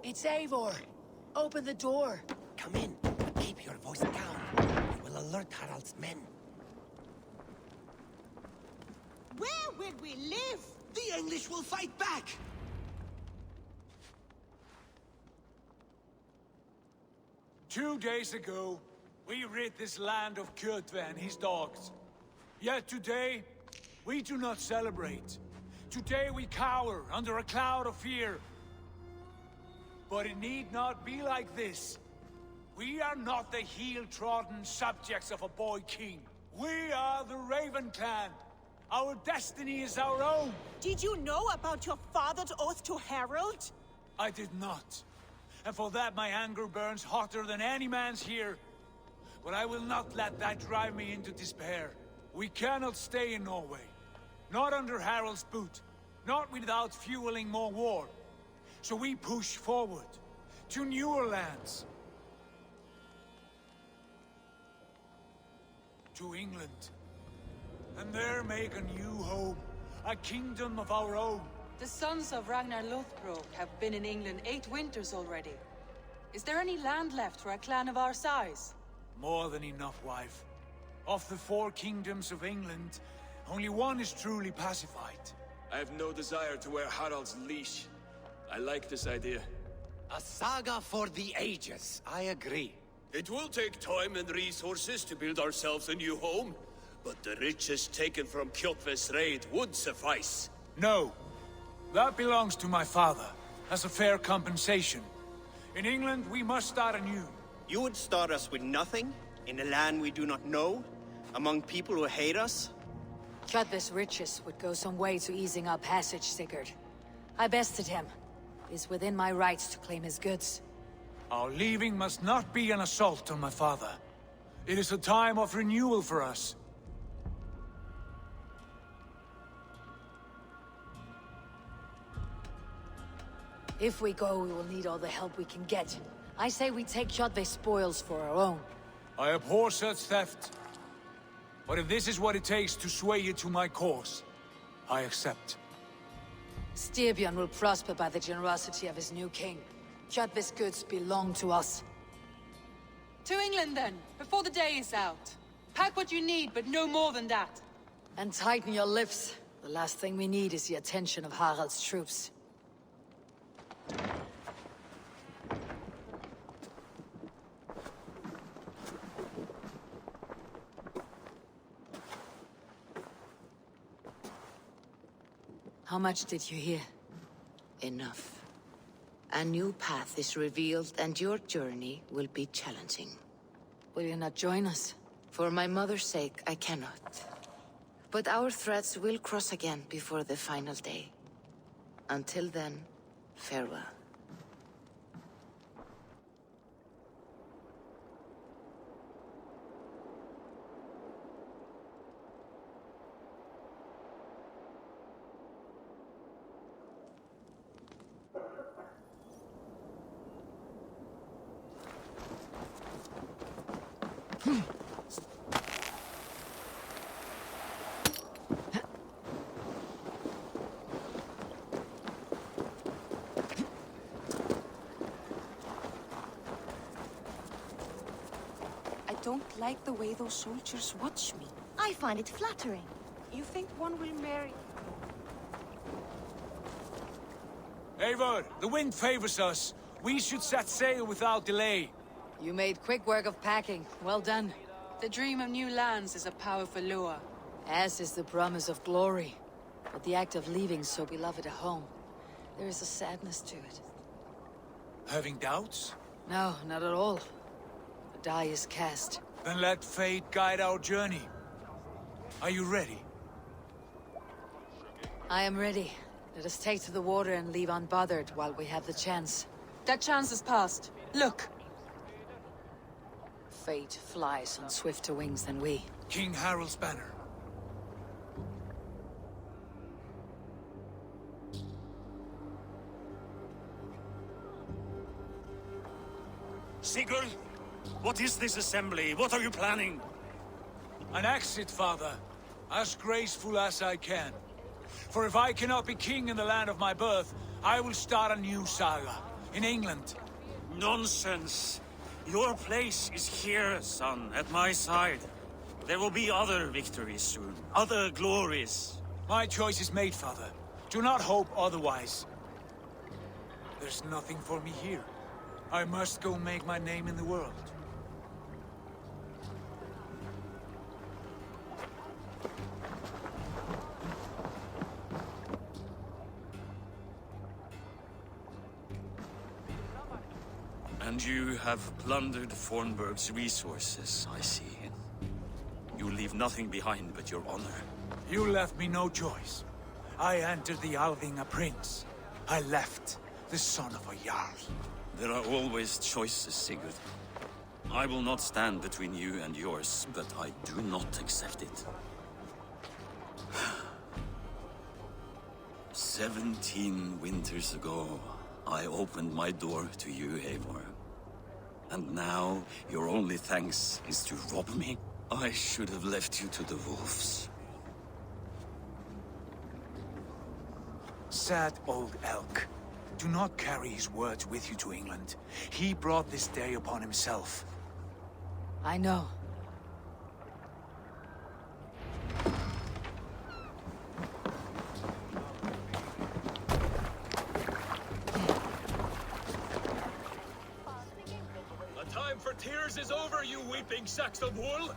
It's Eivor. Open the door. Come in, but keep your voice down. You will alert Harald's men. Where will we live? The English will fight back! 2 days ago, we rid this land of Kjotve and his dogs. Yet today, we do not celebrate. Today we cower under a cloud of fear. But it need not be like this. We are not the heel-trodden subjects of a boy king. We are the Raven clan. Our destiny is our own. Did you know about your father's oath to Harald? I did not. And for that my anger burns hotter than any man's here. But I will not let that drive me into despair. We cannot stay in Norway. Not under Harald's boot. Not without fueling more war. So we push forward. To newer lands. To England. And there make a new home. A kingdom of our own. The sons of Ragnar Lothbrok have been in England 8 winters already. Is there any land left for a clan of our size? More than enough, wife. Of the 4 kingdoms of England, only one is truly pacified. I have no desire to wear Harald's leash. I like this idea. A saga for the ages, I agree. It will take time and resources to build ourselves a new home, but the riches taken from Kjotve's raid would suffice. No. That belongs to my father, as a fair compensation. In England, we must start anew. You would start us with nothing? In a land we do not know? Among people who hate us? Kjotve's riches would go some way to easing our passage, Sigurd. I bested him. It is within my rights to claim his goods. Our leaving must not be an assault on my father. It is a time of renewal for us. If we go, we will need all the help we can get. I say we take Kjotve's spoils for our own. I abhor such theft. But if this is what it takes to sway you to my cause, I accept. Styrbjörn will prosper by the generosity of his new king. Kjotve's goods belong to us. To England then, before the day is out. Pack what you need, but no more than that. And tighten your lips. The last thing we need is the attention of Harald's troops. How much did you hear? Enough. A new path is revealed, and your journey will be challenging. Will you not join us? For my mother's sake, I cannot. But our threads will cross again before the final day. Until then, farewell. I don't like the way those soldiers watch me. I find it flattering. You think one will marry? Eivor, the wind favors us. We should set sail without delay. You made quick work of packing. Well done. The dream of new lands is a powerful lure. As is the promise of glory. But the act of leaving so beloved a home, there is a sadness to it. Having doubts? No, not at all. The die is cast. Then let fate guide our journey. Are you ready? I am ready. Let us take to the water and leave unbothered while we have the chance. That chance is past. Look! Fate flies on swifter wings than we. King Harald's banner. Sigurd, what is this assembly? What are you planning? An exit, father. As graceful as I can. For if I cannot be king in the land of my birth, I will start a new saga. in England. Nonsense. Your place is here, son, at my side. There will be other victories soon, other glories. My choice is made, father. Do not hope otherwise. There's nothing for me here. I must go make my name in the world. And you have plundered Fornburg's resources, I see. You leave nothing behind but your honor. You left me no choice. I entered the Alving a prince. I left the son of a Jarl. There are always choices, Sigurd. I will not stand between you and yours, but I do not accept it. 17 winters ago, I opened my door to you, Eivor. And now, your only thanks is to rob me? I should have left you to the wolves. Sad old elk. Do not carry his words with you to England. He brought this day upon himself. I know. The time for tears is over, you weeping sacks of wool!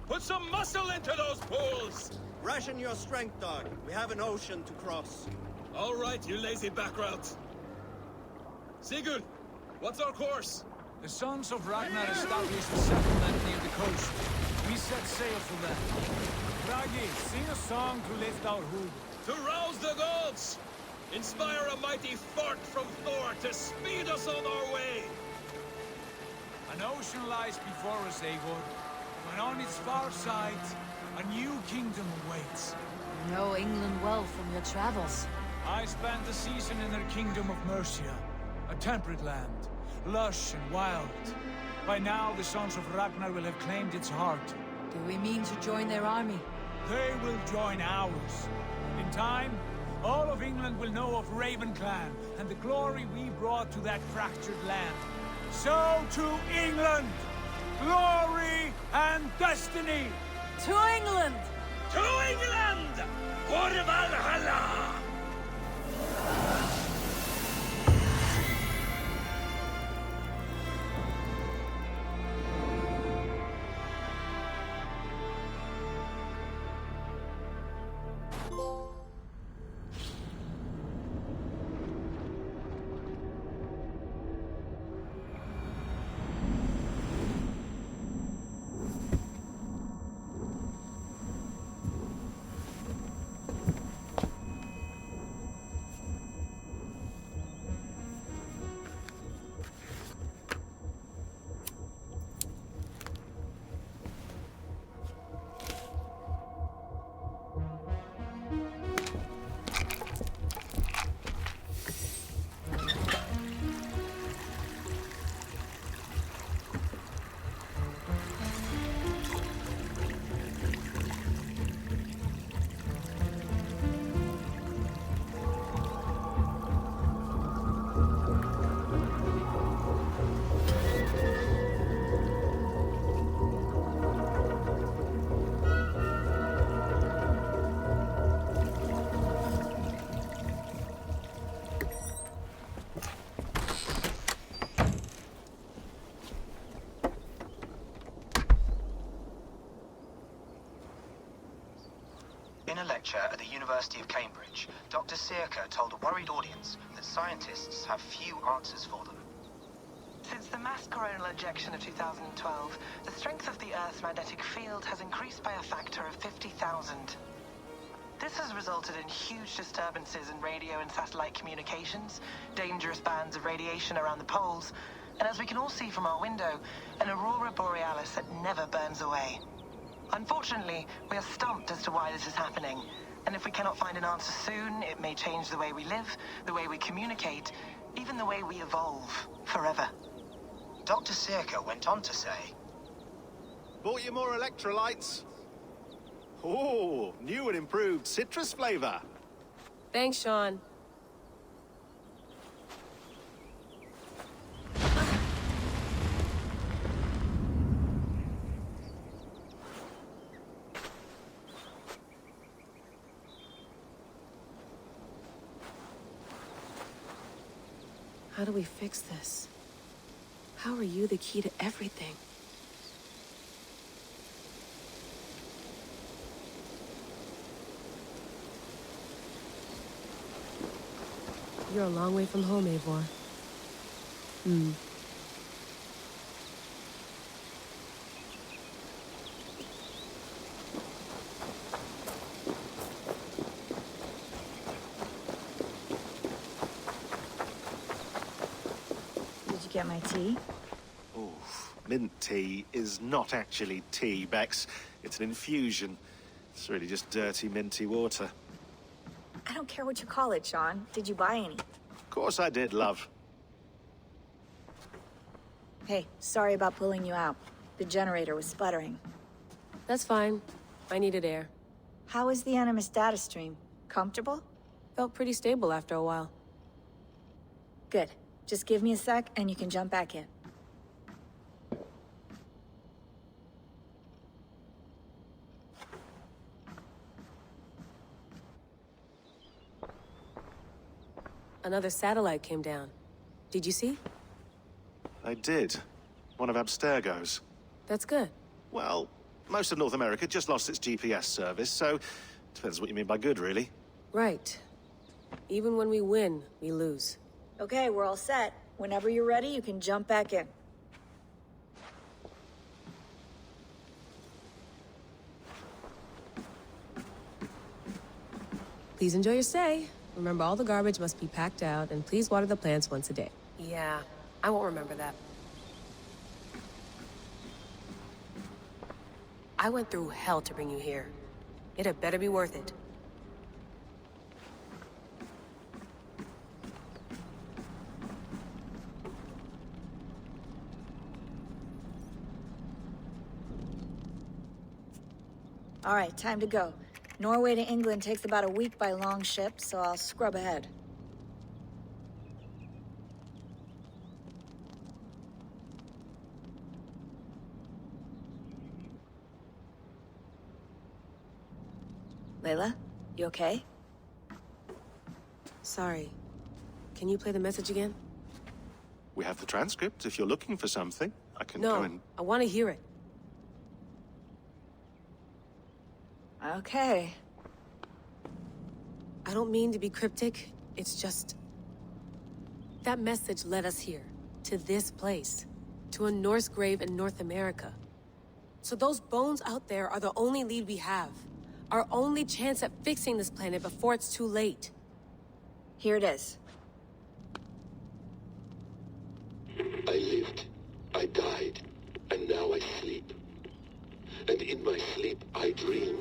Put some muscle into those pools! Ration your strength, dog. We have an ocean to cross. All right, you lazy backroutes. Sigurd, what's our course? The sons of Ragnar established a settlement near the coast. We set sail for them. Bragi, sing a song to lift our hood. To rouse the gods! Inspire a mighty fart from Thor to speed us on our way! An ocean lies before us, Eivor. And on its far side, a new kingdom awaits. You know England well from your travels. I spent a season in their kingdom of Mercia. A temperate land, lush and wild. By now, the sons of Ragnar will have claimed its heart. Do we mean to join their army? They will join ours. In time, all of England will know of Ravenclan and the glory we brought to that fractured land. So to England! Glory and destiny! To England! To England! For Valhalla! In a lecture at the University of Cambridge, Dr. Searca told a worried audience that scientists have few answers for them. Since the mass coronal ejection of 2012, the strength of the Earth's magnetic field has increased by a factor of 50,000. This has resulted in huge disturbances in radio and satellite communications, dangerous bands of radiation around the poles, and as we can all see from our window, an aurora borealis that never burns away. Unfortunately, we are stumped as to why this is happening, and if we cannot find an answer soon, it may change the way we live, the way we communicate, even the way we evolve, forever. Dr. Searca went on to say, Bought you more electrolytes? Oh, new and improved citrus flavor. Thanks, Sean. How do we fix this? How are you the key to everything? You're a long way from home, Eivor. Did you get my tea? Oh, mint tea is not actually tea, Bex. It's an infusion. It's really just dirty, minty water. I don't care what you call it, Sean. Did you buy any? Of course I did, love. Hey, sorry about pulling you out. The generator was sputtering. That's fine. I needed air. How was the Animus data stream? Comfortable? Felt pretty stable after a while. Good. Just give me a sec and you can jump back in. Another satellite came down. Did you see? I did. One of Abstergo's. That's good. Well, most of North America just lost its GPS service, so depends what you mean by good, really. Right. Even when we win, we lose. Okay, we're all set. Whenever you're ready, you can jump back in. Please enjoy your stay. Remember, all the garbage must be packed out, and please water the plants once a day. Yeah, I won't remember that. I went through hell to bring you here. It had better be worth it. All right, time to go. Norway to England takes about a week by long ship, so I'll scrub ahead. Layla, you okay? Sorry. Can you play the message again? We have the transcript. If you're looking for something, I can No, go and... I want to hear it. Okay. I don't mean to be cryptic. It's just... that message led us here. To this place. To a Norse grave in North America. So those bones out there are the only lead we have. Our only chance at fixing this planet before it's too late. Here it is. I lived, I died, and now I sleep. And in my sleep I dream.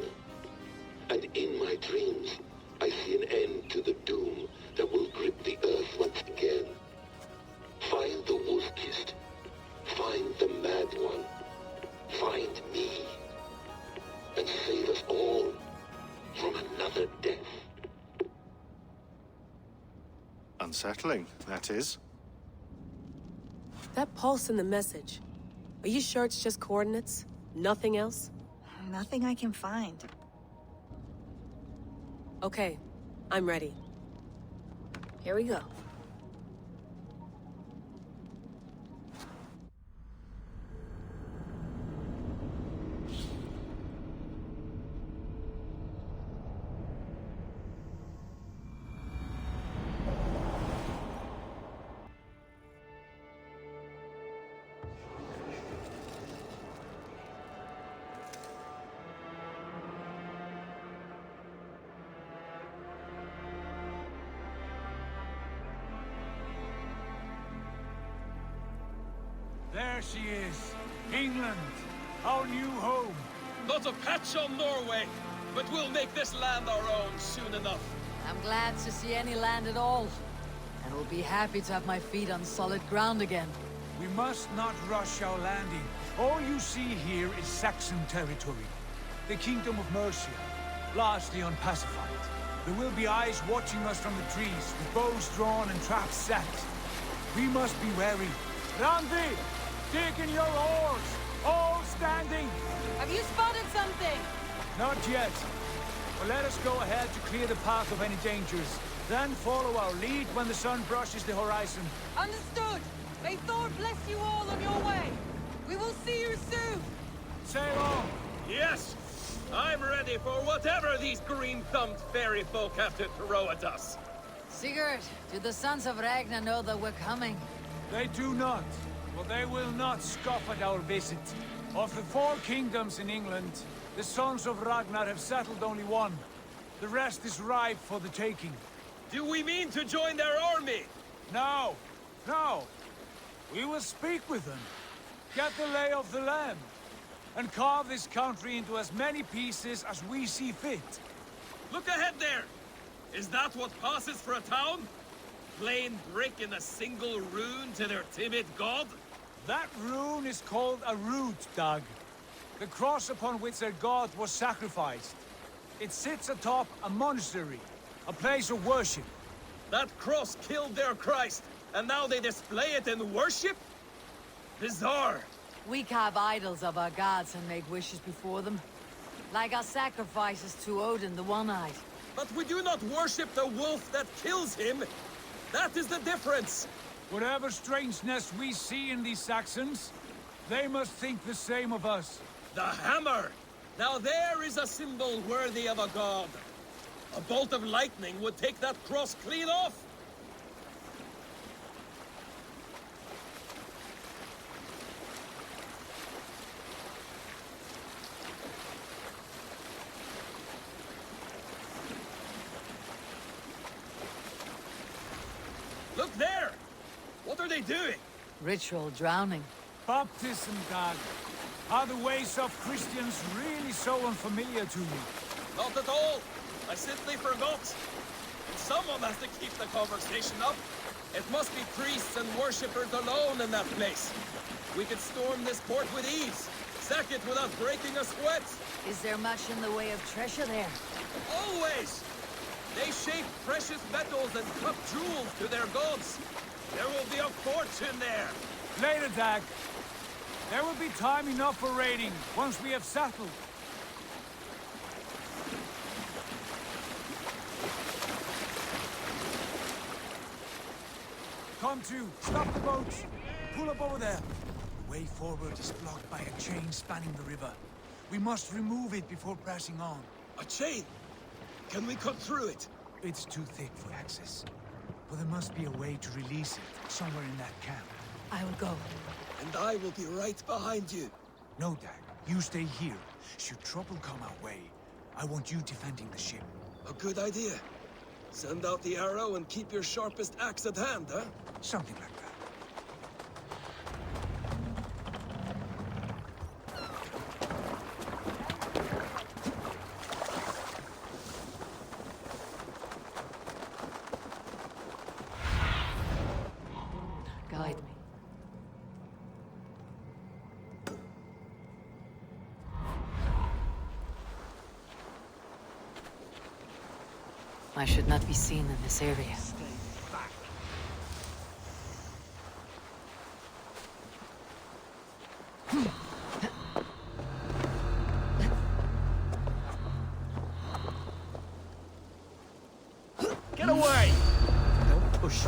And in my dreams, I see an end to the doom that will grip the earth once again. Find the wolf-kissed. Find the mad one. Find me. And save us all from another death. Unsettling, that is. That pulse in the message. Are you sure it's just coordinates? Nothing else? Nothing I can find. Okay, I'm ready. Here we go. There she is. England, our new home. Not a patch on Norway, but we'll make this land our own soon enough. I'm glad to see any land at all. And will be happy to have my feet on solid ground again. We must not rush our landing. All you see here is Saxon territory. The Kingdom of Mercia, largely unpacified. There will be eyes watching us from the trees, with bows drawn and traps set. We must be wary. Randi! Dig in your oars! All standing! Have you spotted something? Not yet. But let us go ahead to clear the path of any dangers. Then follow our lead when the sun brushes the horizon. Understood! May Thor bless you all on your way! We will see you soon! Sail on! Yes! I'm ready for whatever these green-thumbed fairy folk have to throw at us. Sigurd, do the sons of Ragnar know that we're coming? They do not, but they will not scoff at our visit. Of the 4 kingdoms in England, the sons of Ragnar have settled only one. The rest is ripe for the taking. Do we mean to join their army? No, no. We will speak with them, get the lay of the land, and carve this country into as many pieces as we see fit. Look ahead there! Is that what passes for a town? Plain brick in a single rune to their timid god? That rune is called a root, Dag. The cross upon which their god was sacrificed. It sits atop a monastery, a place of worship. That cross killed their Christ, and now they display it in worship? Bizarre. We carve idols of our gods and make wishes before them. Like our sacrifices to Odin, the One-Eyed. But we do not worship the wolf that kills him. That is the difference. Whatever strangeness we see in these Saxons, they must think the same of us. The hammer! Now there is a symbol worthy of a god. A bolt of lightning would take that cross clean off. Look there! What are they doing? Ritual drowning. Baptism, Dag. Are the ways of Christians really so unfamiliar to you? Not at all. I simply forgot. And someone has to keep the conversation up. It must be priests and worshippers alone in that place. We could storm this port with ease. Sack it without breaking a sweat. Is there much in the way of treasure there? Always! They shape precious metals and cut jewels to their gods. There will be a fortune there. Later, Dag. There will be time enough for raiding, once we have settled. Come to, stop the boats. Pull up over there. The way forward is blocked by a chain spanning the river. We must remove it before pressing on. A chain? Can we cut through it? It's too thick for access. But there must be a way to release it, somewhere in that camp. I will go. And I will be right behind you. No, Dag. You stay here. Should trouble come our way, I want you defending the ship. A good idea. Send out the arrow and keep your sharpest axe at hand, huh? Something like that. Guide me. I should not be seen in this area. Get away! Don't push.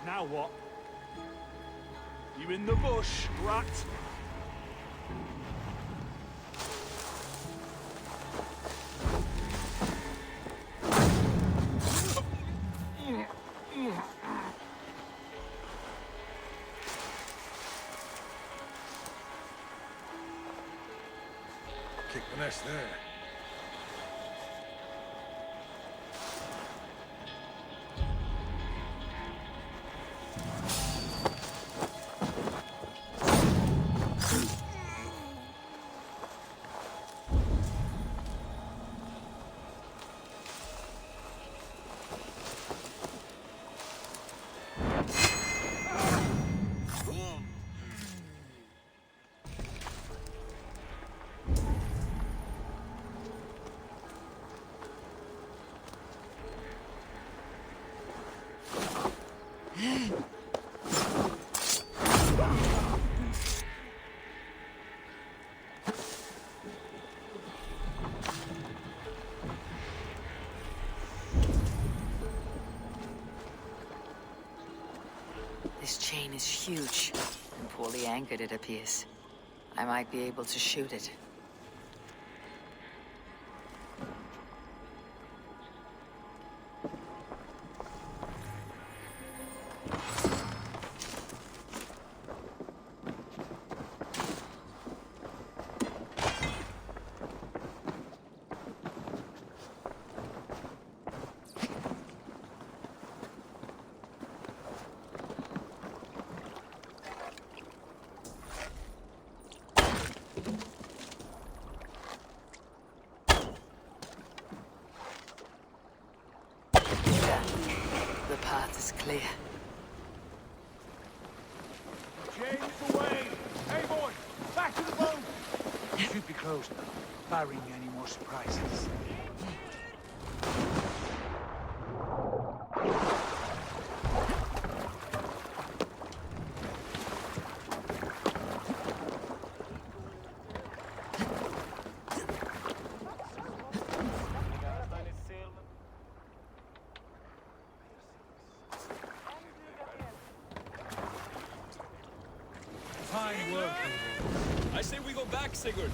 Now what? You in the bush, rat? Kick the nest there. This chain is huge, and poorly anchored it appears. I might be able to shoot it. The path is clear. James away! Hey boy, back to the boat! You should be close, barring any more surprises. Fine work. I say we go back, Sigurd.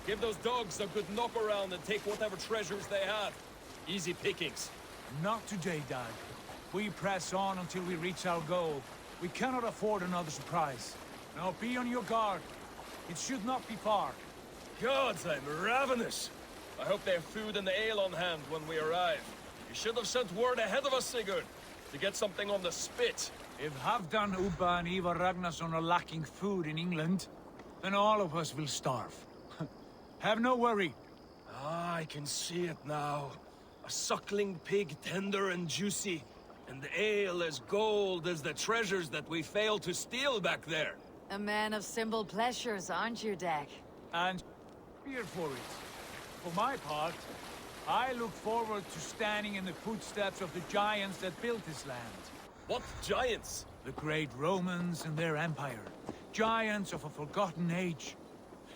Give those dogs a good knock around and take whatever treasures they have. Easy pickings. Not today, Dad. We press on until we reach our goal. We cannot afford another surprise. Now be on your guard. It should not be far. Gods, I'm ravenous. I hope they have food and ale on hand when we arrive. You should have sent word ahead of us, Sigurd, to get something on the spit. If Halfdan, Ubba and Ivar Ragnarsson are lacking food in England, then all of us will starve. Have no worry. Ah, I can see it now. A suckling pig, tender and juicy, and ale as gold as the treasures that we failed to steal back there. A man of simple pleasures, aren't you, Dag? And fear for it. For my part, I look forward to standing in the footsteps of the giants that built this land. What giants? The great Romans and their empire. Giants of a forgotten age.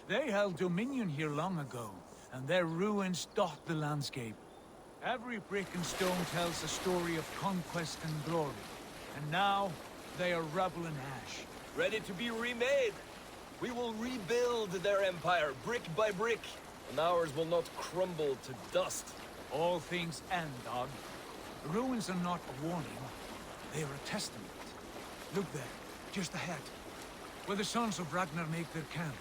They held dominion here long ago, and their ruins dot the landscape. Every brick and stone tells a story of conquest and glory. And now, they are rubble and ash. Ready to be remade. We will rebuild their empire, brick by brick, and ours will not crumble to dust. All things end, Dog. The ruins are not a warning. They are a testament. Look there, just ahead, where the sons of Ragnar make their camp.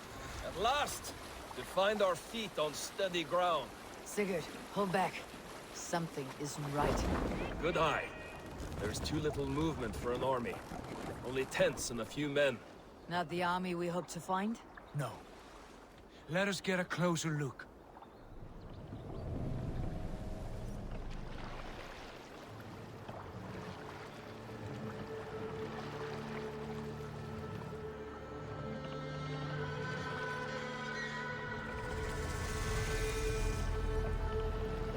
At last, to find our feet on steady ground. Sigurd, hold back. Something isn't right. Good eye. There's too little movement for an army. Only tents and a few men. Not the army we hope to find? No. Let us get a closer look.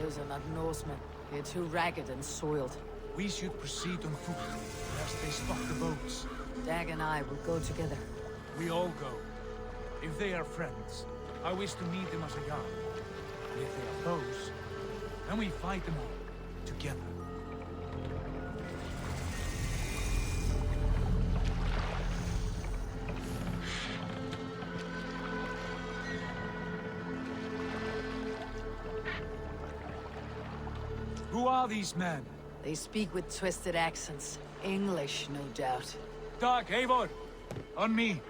Those are not Norsemen. They're too ragged and soiled. We should proceed on foot, lest they stop the boats. Dag and I will go together. We all go. If they are friends, I wish to meet them as a yard. And if they are foes, then we fight them all, together. Who are these men? They speak with twisted accents. English, no doubt. Dag, Eivor! On me!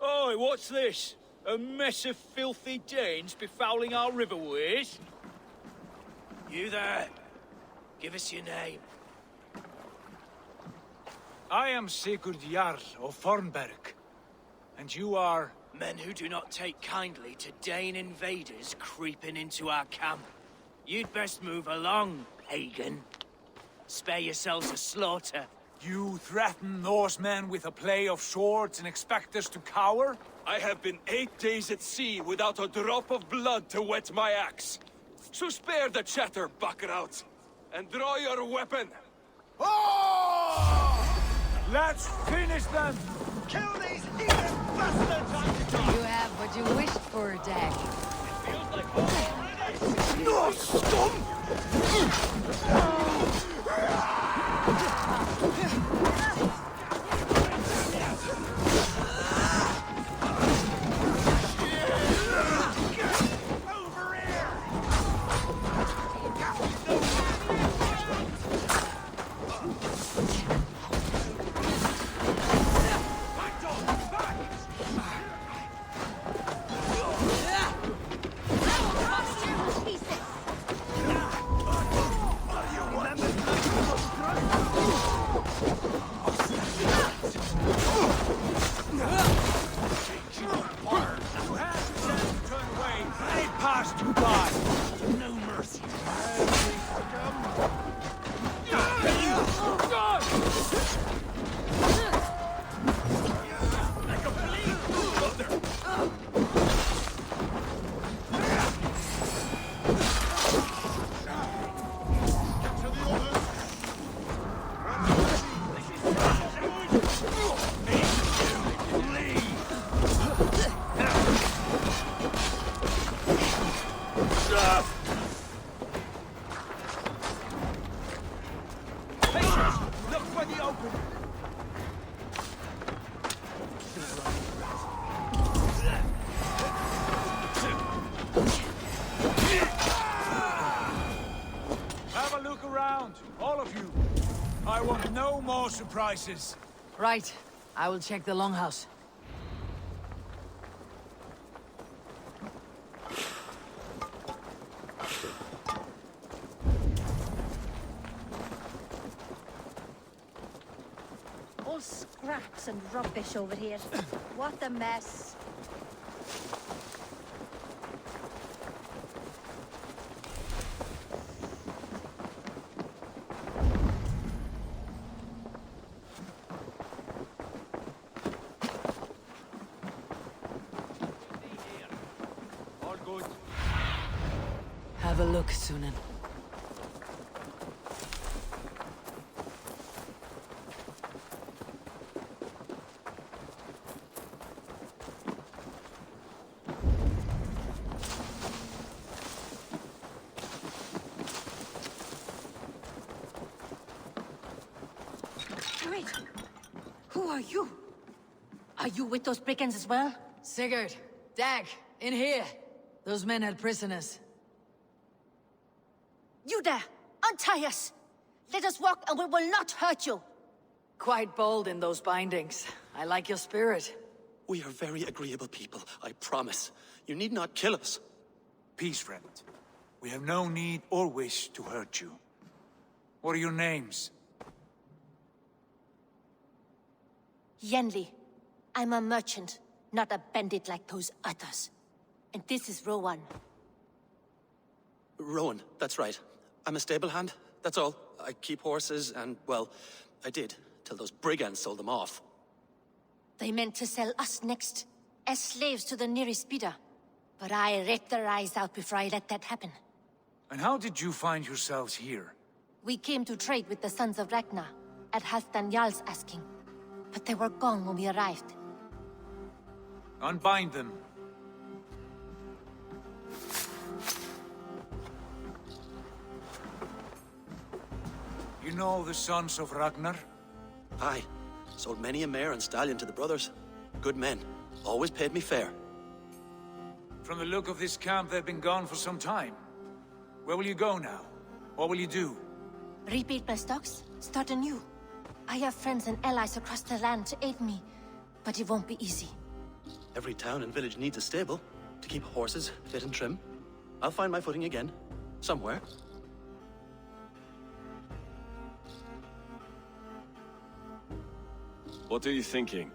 Oi, what's this? A mess of filthy Danes befouling our riverways? You there! Give us your name. I am Sigurd Jarl of Fornberg. And you are... Men who do not take kindly to Dane invaders creeping into our camp. You'd best move along, pagan. Spare yourselves a slaughter. You threaten Norsemen with a play of swords and expect us to cower? I have been 8 days at sea without a drop of blood to wet my axe. So spare the chatter, Buckerout, and draw your weapon. Oh! Let's finish them! Kill these heathen bastards! You have what you wished for, Dag. No, scum! Surprises. Right. I will check the longhouse. All scraps and rubbish over here. What a mess. Have a look, Sunan. Wait. Who are you? Are you with those brigands as well? Sigurd, Dag, in here. Those men had prisoners. You there! Untie us! Let us walk and we will not hurt you! Quite bold in those bindings. I like your spirit. We are very agreeable people, I promise. You need not kill us. Peace, friend. We have no need or wish to hurt you. What are your names? Yenli. I'm a merchant, not a bandit like those others. And this is Rowan. Rowan, that's right. I'm a stable hand, that's all. I keep horses and, well, I did, till those brigands sold them off. They meant to sell us next, as slaves to the nearest bidder. But I ripped their eyes out before I let that happen. And how did you find yourselves here? We came to trade with the Sons of Ragnar, at Halfdan Jarl's asking. But they were gone when we arrived. Unbind them. You know the Sons of Ragnar? Aye. Sold many a mare and stallion to the brothers. Good men. Always paid me fair. From the look of this camp, they've been gone for some time. Where will you go now? What will you do? Rebuild my stocks, start anew. I have friends and allies across the land to aid me, but it won't be easy. Every town and village needs a stable to keep horses fit and trim. I'll find my footing again, somewhere. What are you thinking?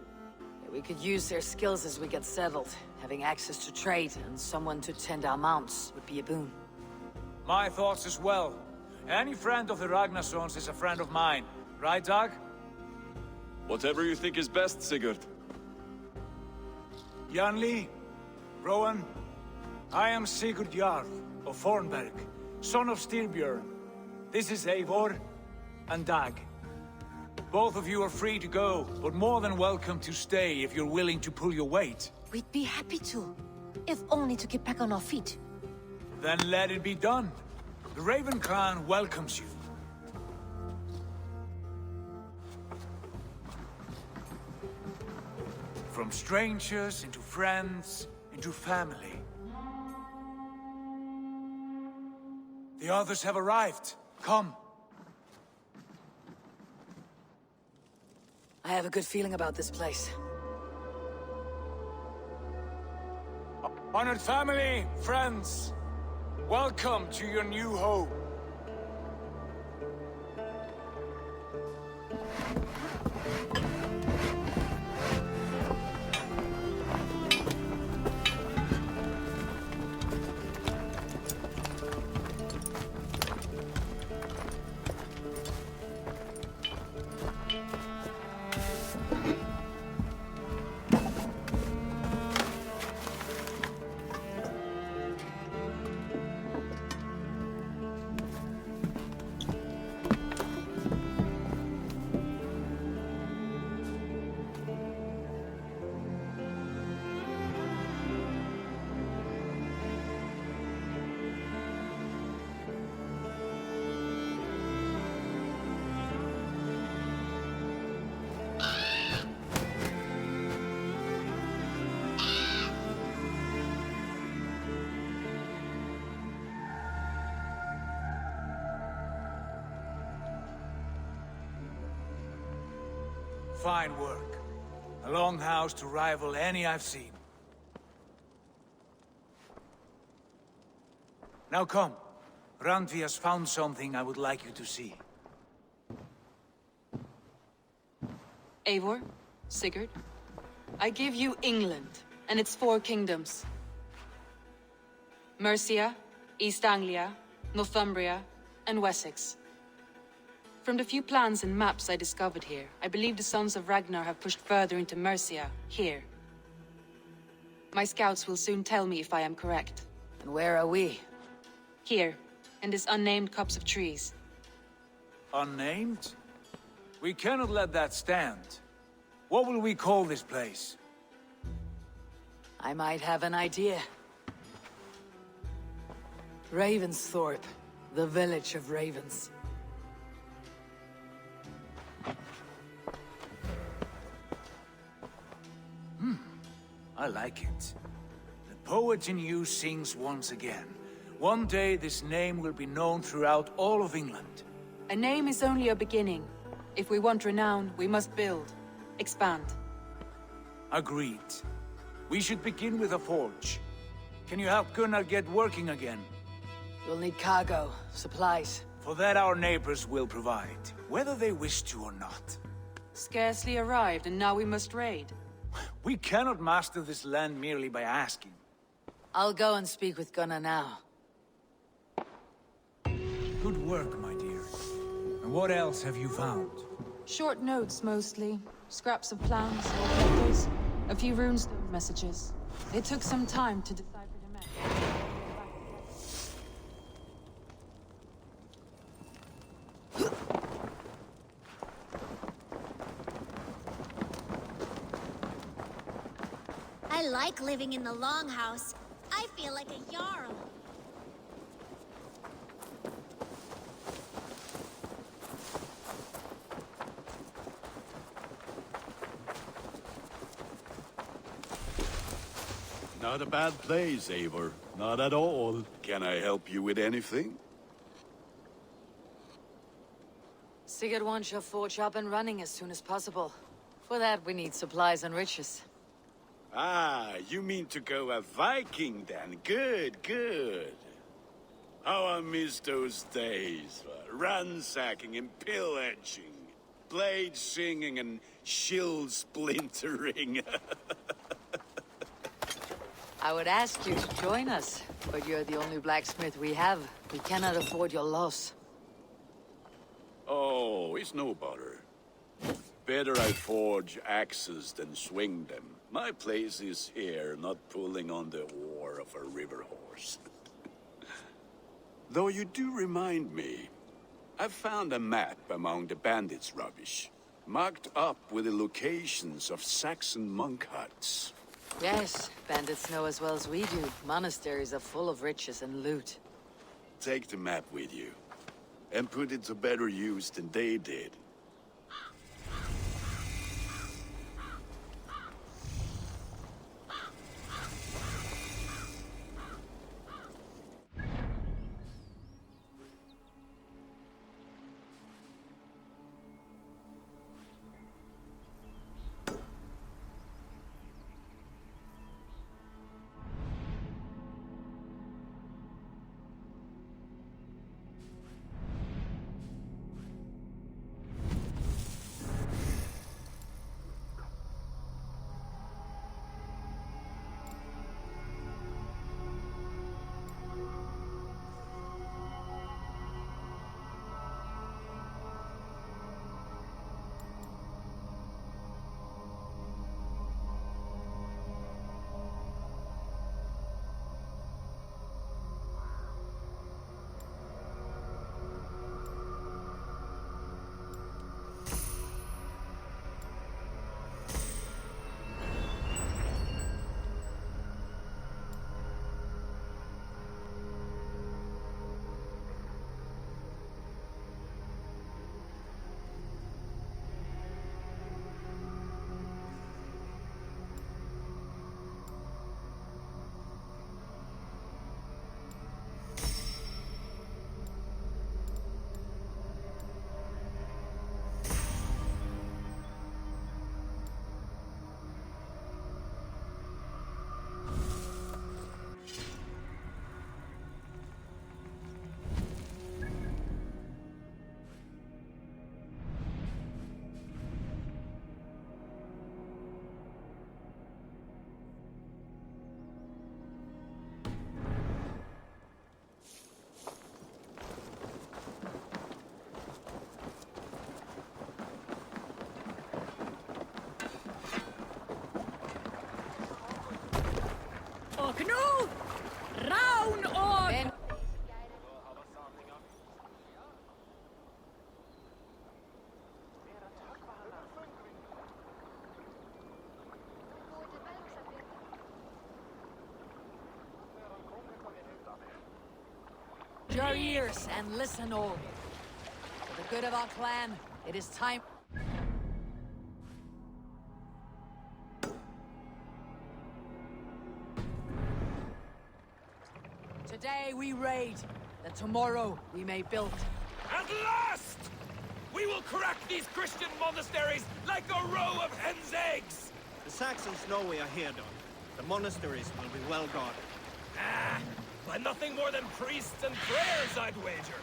We could use their skills as we get settled. Having access to trade and someone to tend our mounts would be a boon. My thoughts as well. Any friend of the Ragnarsons is a friend of mine. Right, Dag? Whatever you think is best, Sigurd. Janli, Rowan, I am Sigurd Jarl of Fornberg, son of Styrbjörn. This is Eivor and Dag. Both of you are free to go, but more than welcome to stay if you're willing to pull your weight. We'd be happy to, if only to get back on our feet. Then let it be done. The Raven Clan welcomes you. From strangers into friends, into family. The others have arrived. Come. I have a good feeling about this place. Honored family, friends, welcome to your new home. Fine work. A longhouse to rival any I've seen. Now come. Randvi has found something I would like you to see. Eivor, Sigurd, I give you England and its 4 kingdoms. Mercia, East Anglia, Northumbria, and Wessex. From the few plans and maps I discovered here, I believe the Sons of Ragnar have pushed further into Mercia, here. My scouts will soon tell me if I am correct. And where are we? Here, in this unnamed copse of trees. Unnamed? We cannot let that stand. What will we call this place? I might have an idea. Ravensthorpe, the village of ravens. I like it. The poet in you sings once again. One day this name will be known throughout all of England. A name is only a beginning. If we want renown, we must build, expand. Agreed. We should begin with a forge. Can you help Gunnar get working again? We'll need cargo, supplies. For that our neighbors will provide, whether they wish to or not. Scarcely arrived, and now we must raid. We cannot master this land merely by asking. I'll go and speak with Gunnar now. Good work, my dear. And what else have you found? Short notes, mostly. Scraps of plans, letters, a few runestone messages. It took some time to decipher the message. I like living in the Longhouse. I feel like a Jarl. Not a bad place, Eivor. Not at all. Can I help you with anything? Sigurd wants your forge up and running as soon as possible. For that, we need supplies and riches. Ah, you mean to go a Viking then? Good, good. How I miss those days. Ransacking and pillaging. Blade singing and shield splintering. I would ask you to join us, but you're the only blacksmith we have. We cannot afford your loss. Oh, it's no bother. Better I forge axes than swing them. My place is here, not pulling on the oar of a river horse. Though you do remind me, I found a map among the bandits' rubbish, marked up with the locations of Saxon monk huts. Yes, bandits know as well as we do. Monasteries are full of riches and loot. Take the map with you, and put it to better use than they did. No! Round on! Your ears and listen all. For the good of our clan, it is time. Today we raid, that tomorrow we may build. At last! We will crack these Christian monasteries like a row of hen's eggs! The Saxons know we are here, Don. The monasteries will be well guarded. Ah, by nothing more than priests and prayers, I'd wager.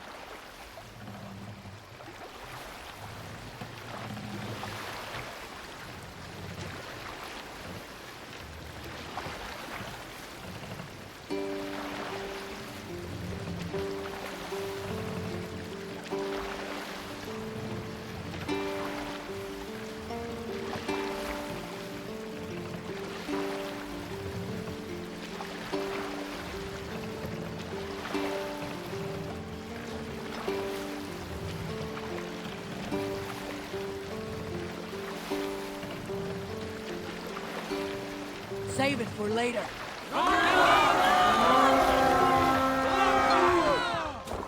Save it for later.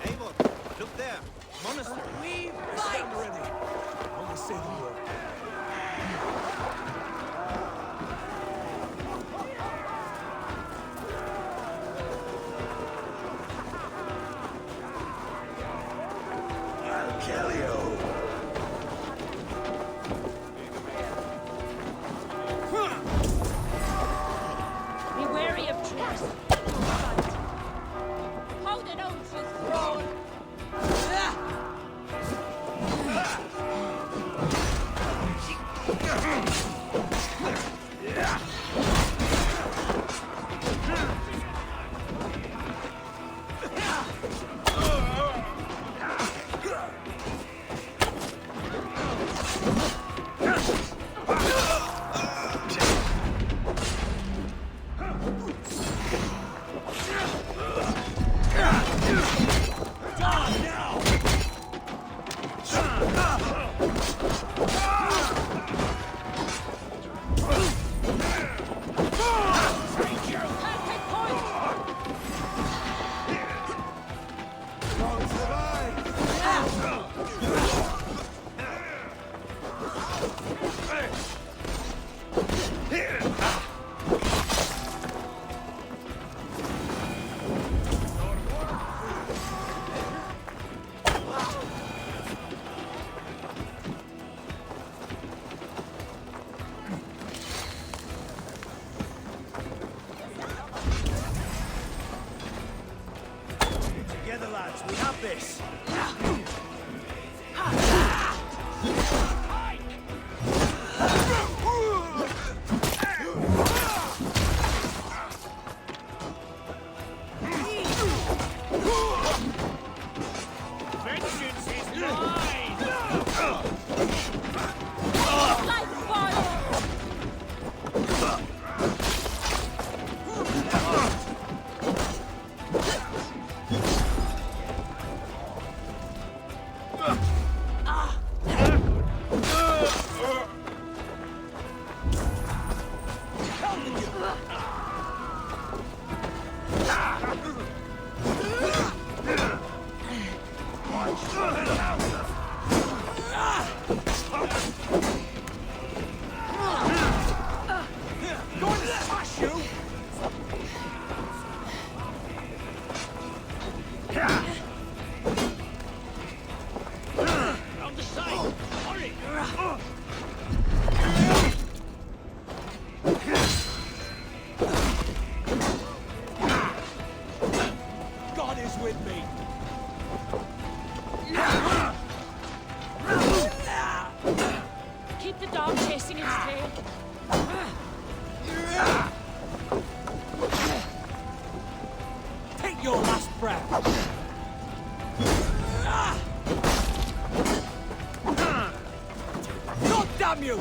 Eivor, look there. Monastery. We fight! Ready. Only say the word. I'll kill you. Be wary of traps. Hold it on to throne. Together, lads, we have this. Vengeance is mine! Like fire! On the side! Hurry! God is with me. Keep the dog chasing its tail. Take your last breath. God damn you!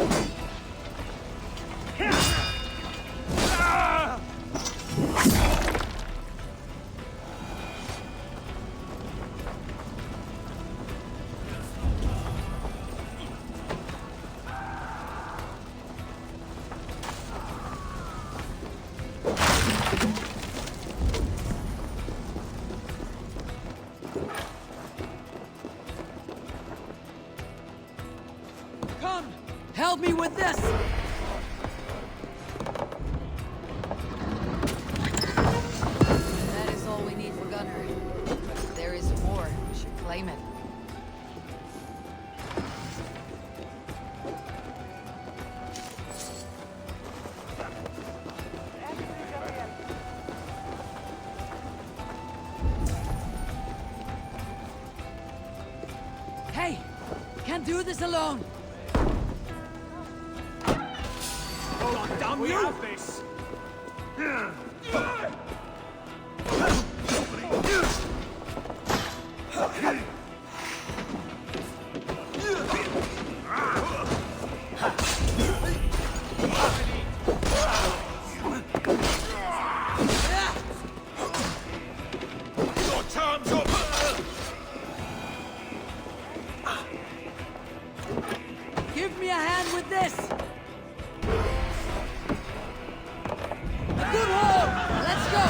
Come! Help me with this! That is all we need for gunnery. But if there is more, we should claim it. Hey! Can't do this alone! God damn We you! have this. Your time's up! Give me a hand with this! Good hold! Let's go!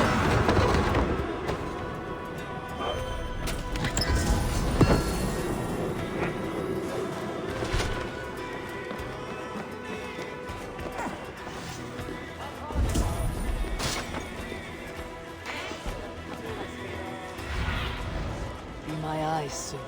Be my eyes soon.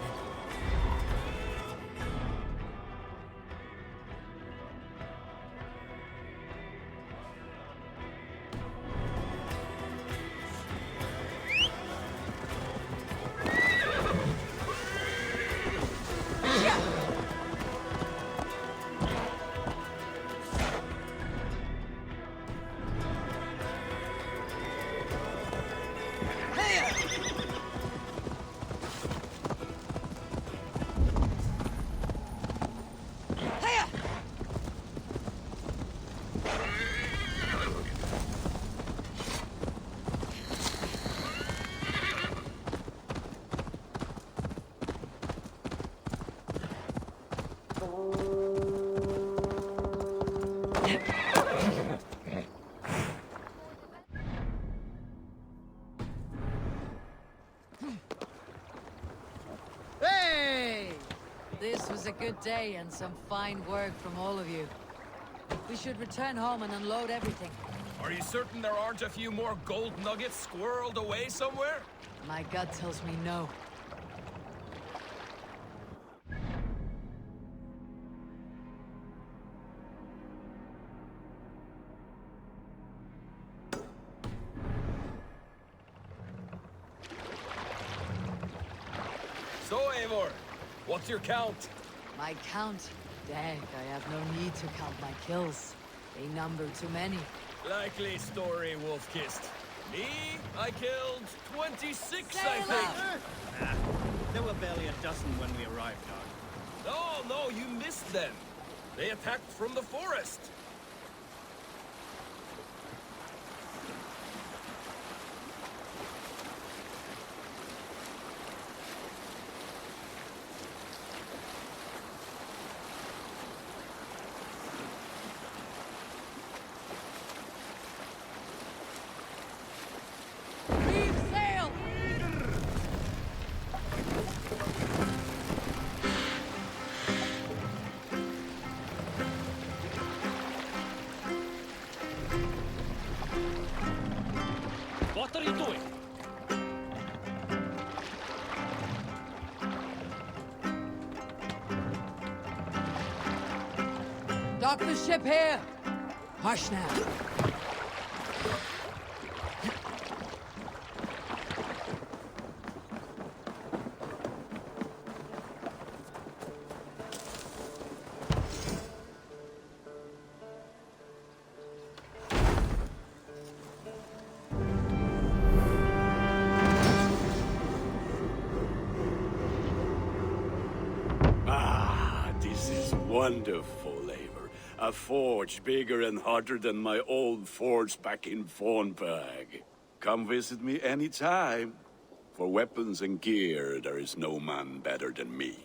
This was a good day and some fine work from all of you. We should return home and unload everything. Are you certain there aren't a few more gold nuggets squirreled away somewhere? My gut tells me no. So, Eivor, what's your count? My count? Dag, I have no need to count my kills. They number too many. Likely story, Wolf-Kissed. Me? I killed 26, Sail I think! Nah, there were barely a dozen when we arrived, Dog. No, you missed them. They attacked from the forest. What are you doing? Dock the ship here! Hush now. This is wonderful, Eivor. A forge bigger and harder than my old forge back in Fornberg. Come visit me anytime. For weapons and gear, there is no man better than me.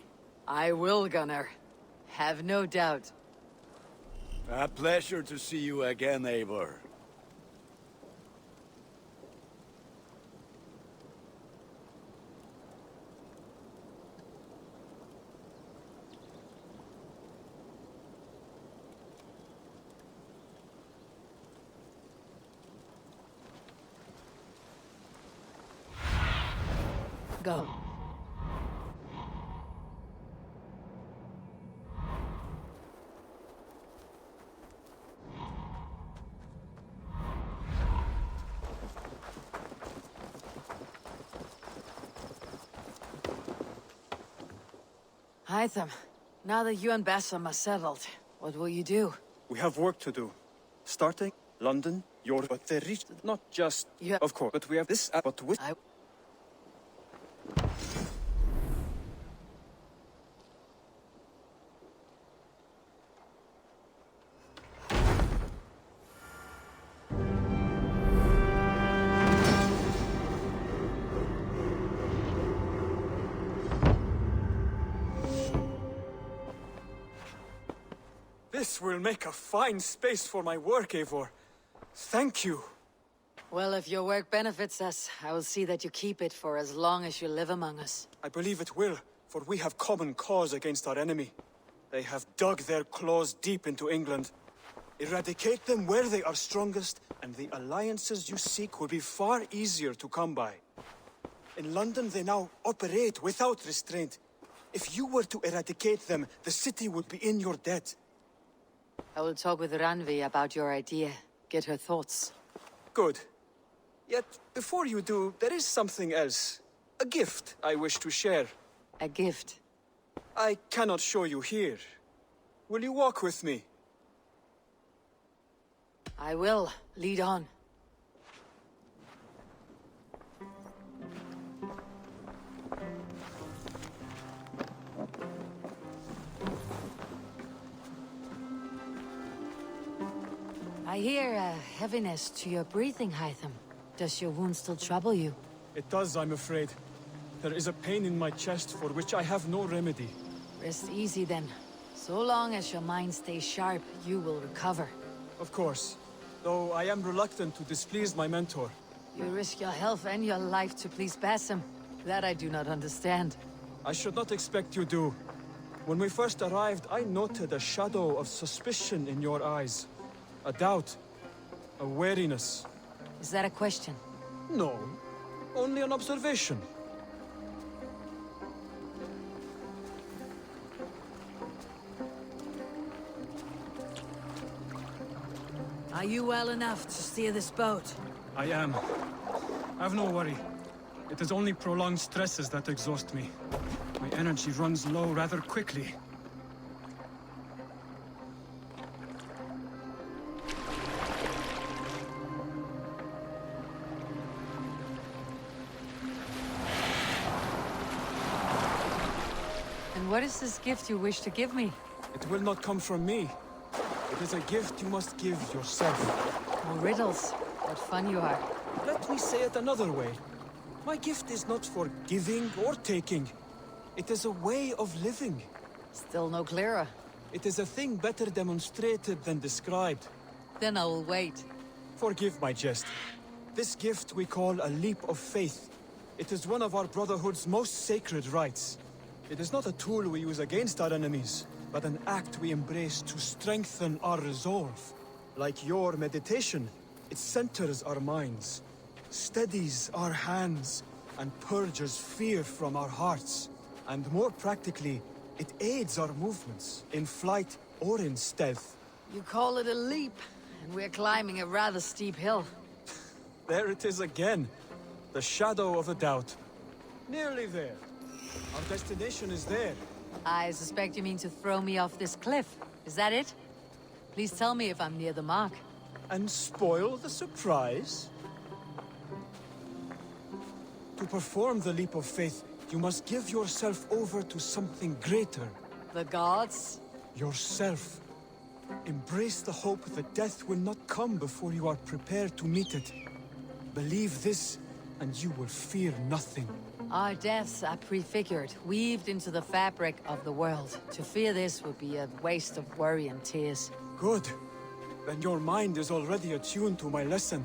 I will, Gunnar. Have no doubt. A pleasure to see you again, Eivor. Go. Hytham, now that you and Bassam are settled, what will you do? We have work to do. Starting London, Europe, but they reached not just, of course, but we have this, but with... This will make a fine space for my work, Eivor. Thank you. Well, if your work benefits us, I will see that you keep it for as long as you live among us. I believe it will, for we have common cause against our enemy. They have dug their claws deep into England. Eradicate them where they are strongest, and the alliances you seek will be far easier to come by. In London, they now operate without restraint. If you were to eradicate them, the city would be in your debt. I will talk with Ranvi about your idea. Get her thoughts. Good. Yet, before you do, there is something else. A gift I wish to share. A gift? I cannot show you here. Will you walk with me? I will. Lead on. I hear a heaviness to your breathing, Hytham. Does your wound still trouble you? It does, I'm afraid. There is a pain in my chest for which I have no remedy. Rest easy then. So long as your mind stays sharp, you will recover. Of course. Though I am reluctant to displease my mentor. You risk your health and your life to please Bassam. That I do not understand. I should not expect you do. When we first arrived, I noted a shadow of suspicion in your eyes. A doubt. A wariness. Is that a question? No. Only an observation. Are you well enough to steer this boat? I am. Have no worry. It is only prolonged stresses that exhaust me. My energy runs low rather quickly. And what is this gift you wish to give me? It will not come from me. It is a gift you must give yourself. More riddles. What fun you are. Let me say it another way. My gift is not for giving or taking. It is a way of living. Still no clearer. It is a thing better demonstrated than described. Then I will wait. Forgive my jest. This gift we call a leap of faith. It is one of our Brotherhood's most sacred rites. It is not a tool we use against our enemies, but an act we embrace to strengthen our resolve. Like your meditation, it centers our minds, steadies our hands, and purges fear from our hearts. And more practically, it aids our movements, in flight or in stealth. You call it a leap, and we're climbing a rather steep hill. There it is again. The shadow of a doubt. Nearly there. Our destination is there. I suspect you mean to throw me off this cliff. Is that it? Please tell me if I'm near the mark. And spoil the surprise? To perform the leap of faith, you must give yourself over to something greater. The gods? Yourself. Embrace the hope that death will not come before you are prepared to meet it. Believe this, and you will fear nothing. Our deaths are prefigured, weaved into the fabric of the world. To fear this would be a waste of worry and tears. Good. Then your mind is already attuned to my lesson.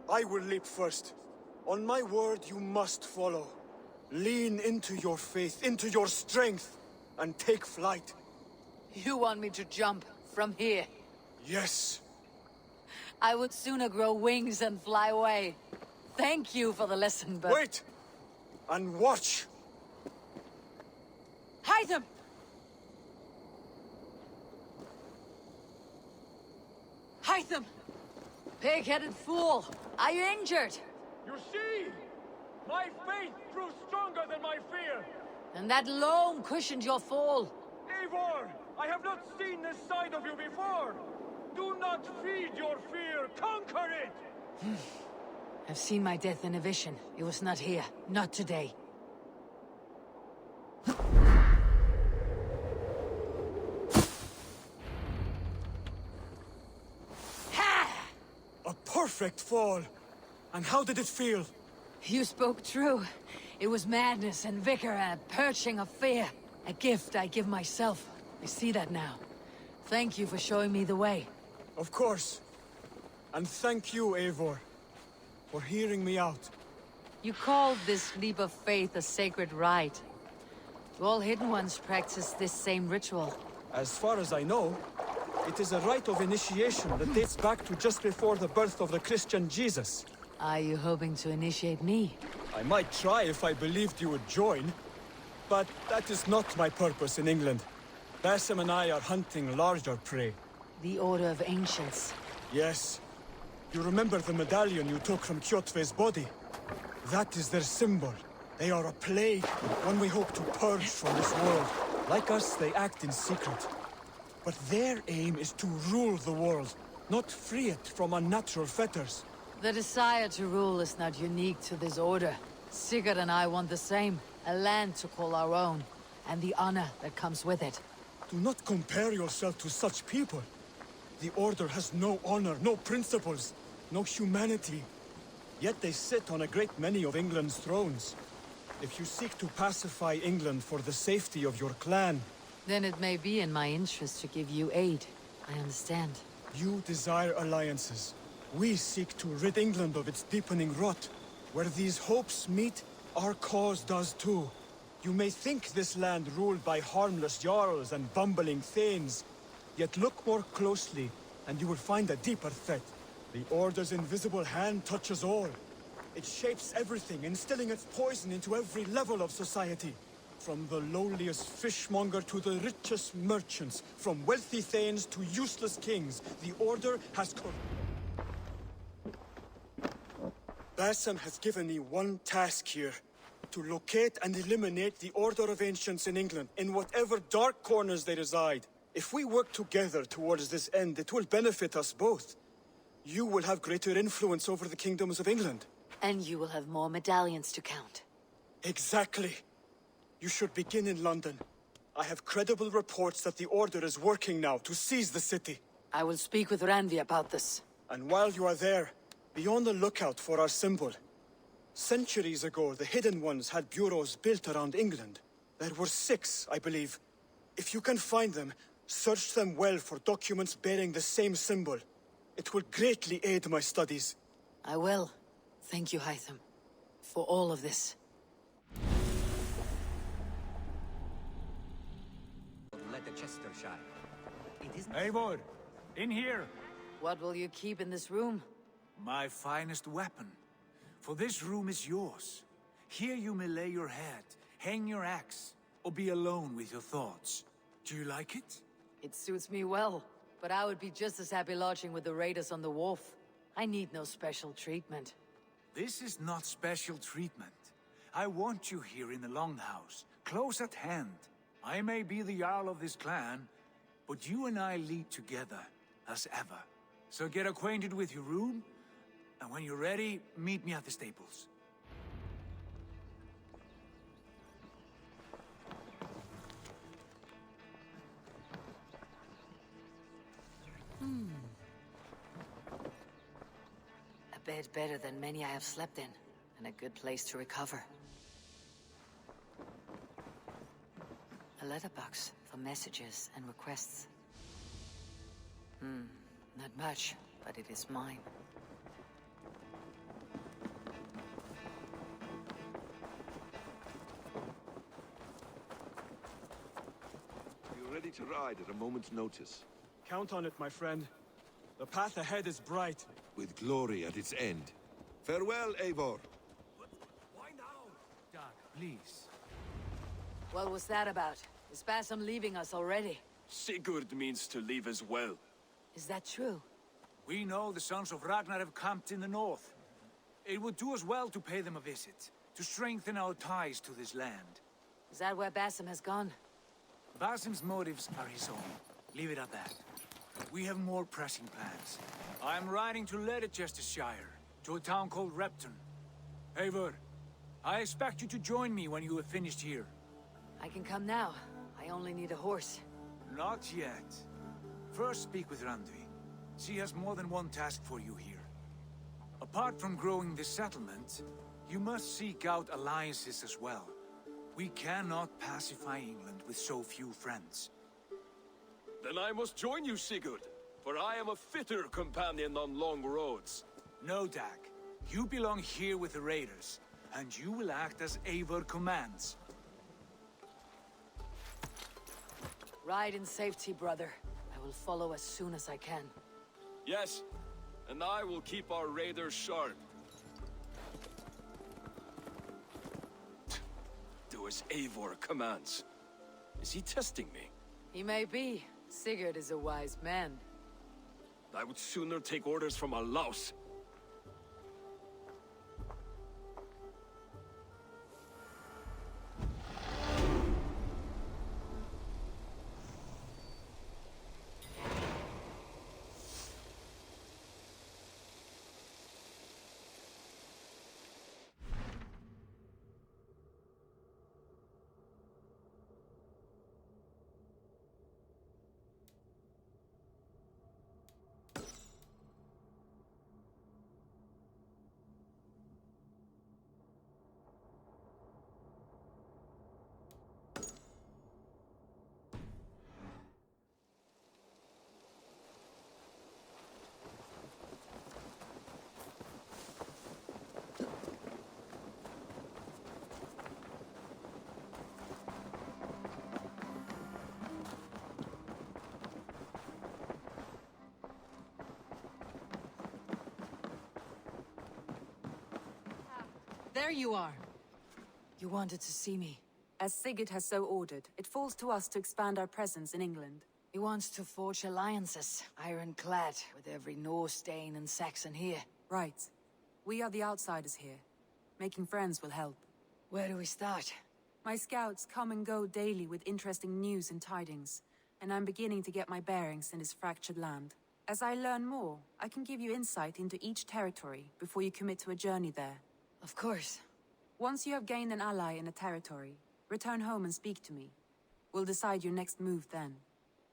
I will leap first. On my word, you must follow. Lean into your faith, into your strength, and take flight. You want me to jump from here? Yes. I would sooner grow wings and fly away. Thank you for the lesson, but... Wait! And watch! Hide them! Hide them! Pig-headed fool! Are you injured? You see? My faith proved stronger than my fear! And that loam cushioned your fall. Eivor! I have not seen this side of you before! Do not feed your fear! Conquer it! I've seen my death in a vision. It was not here. Not today. A perfect fall! And how did it feel? You spoke true. It was madness and vigor and a purging of fear. A gift I give myself. I see that now. Thank you for showing me the way. Of course. And thank you, Eivor, for hearing me out. You called this leap of faith a sacred rite. Do all Hidden Ones practice this same ritual? As far as I know, it is a rite of initiation that dates back to just before the birth of the Christian Jesus. Are you hoping to initiate me? I might try if I believed you would join. But that is not my purpose in England. Basim and I are hunting larger prey. The Order of Ancients. Yes. You remember the medallion you took from Kjotve's body? That is their symbol. They are a plague, one we hope to purge from this world. Like us, they act in secret. But their aim is to rule the world, not free it from unnatural fetters. The desire to rule is not unique to this order. Sigurd and I want the same. A land to call our own, and the honor that comes with it. Do not compare yourself to such people. The Order has no honor, no principles, no humanity. Yet they sit on a great many of England's thrones. If you seek to pacify England for the safety of your clan... Then it may be in my interest to give you aid. I understand. You desire alliances. We seek to rid England of its deepening rot. Where these hopes meet, our cause does too. You may think this land ruled by harmless jarls and bumbling thanes. Yet look more closely, and you will find a deeper threat. The Order's invisible hand touches all. It shapes everything, instilling its poison into every level of society. From the lowliest fishmonger to the richest merchants, from wealthy thanes to useless kings, the Order has Bassam has given me one task here. To locate and eliminate the Order of Ancients in England, in whatever dark corners they reside. If we work together towards this end, it will benefit us both. You will have greater influence over the kingdoms of England. And you will have more medallions to count. Exactly. You should begin in London. I have credible reports that the Order is working now to seize the city. I will speak with Randvi about this. And while you are there, be on the lookout for our symbol. Centuries ago, the Hidden Ones had bureaus built around England. There were 6, I believe. If you can find them, search them well for documents bearing the same symbol. It will greatly aid my studies. I will. Thank you, Hytham, for all of this. Let the Chester shine. It isn't... Eivor, in here. What will you keep in this room? My finest weapon. For this room is yours. Here you may lay your head, hang your axe, or be alone with your thoughts. Do you like it? It suits me well, but I would be just as happy lodging with the raiders on the wharf. I need no special treatment. This is not special treatment. I want you here in the Longhouse, close at hand. I may be the Jarl of this clan, but you and I lead together, as ever. So get acquainted with your room, and when you're ready, meet me at the stables. A bed better than many I have slept in, and a good place to recover. A letterbox for messages and requests. Not much, but it is mine. You're ready to ride at a moment's notice. Count on it, my friend. The path ahead is bright. With glory at its end. Farewell, Eivor. Why now? Doug, please. What was that about? Is Bassam leaving us already? Sigurd means to leave as well. Is that true? We know the sons of Ragnar have camped in the north. It would do us well to pay them a visit, to strengthen our ties to this land. Is that where Bassam has gone? Basim's motives are his own. Leave it at that. We have more pressing plans. I'm riding to Leicestershire, to a town called Repton. Eivor, I expect you to join me when you have finished here. I can come now. I only need a horse. Not yet. First speak with Randvi. She has more than one task for you here. Apart from growing this settlement, you must seek out alliances as well. We cannot pacify England with so few friends. Then I must join you, Sigurd, for I am a fitter companion on long roads. No, Dag. You belong here with the raiders, and you will act as Eivor commands. Ride in safety, brother. I will follow as soon as I can. Yes, and I will keep our raiders sharp. Do as Eivor commands. Is he testing me? He may be. Sigurd is a wise man. I would sooner take orders from a louse. There you are. You wanted to see me. As Sigurd has so ordered, it falls to us to expand our presence in England. He wants to forge alliances, ironclad, with every Norse, Dane, and Saxon here. Right. We are the outsiders here. Making friends will help. Where do we start? My scouts come and go daily with interesting news and tidings, and I'm beginning to get my bearings in this fractured land. As I learn more, I can give you insight into each territory before you commit to a journey there. Of course. Once you have gained an ally in a territory, return home and speak to me. We'll decide your next move then.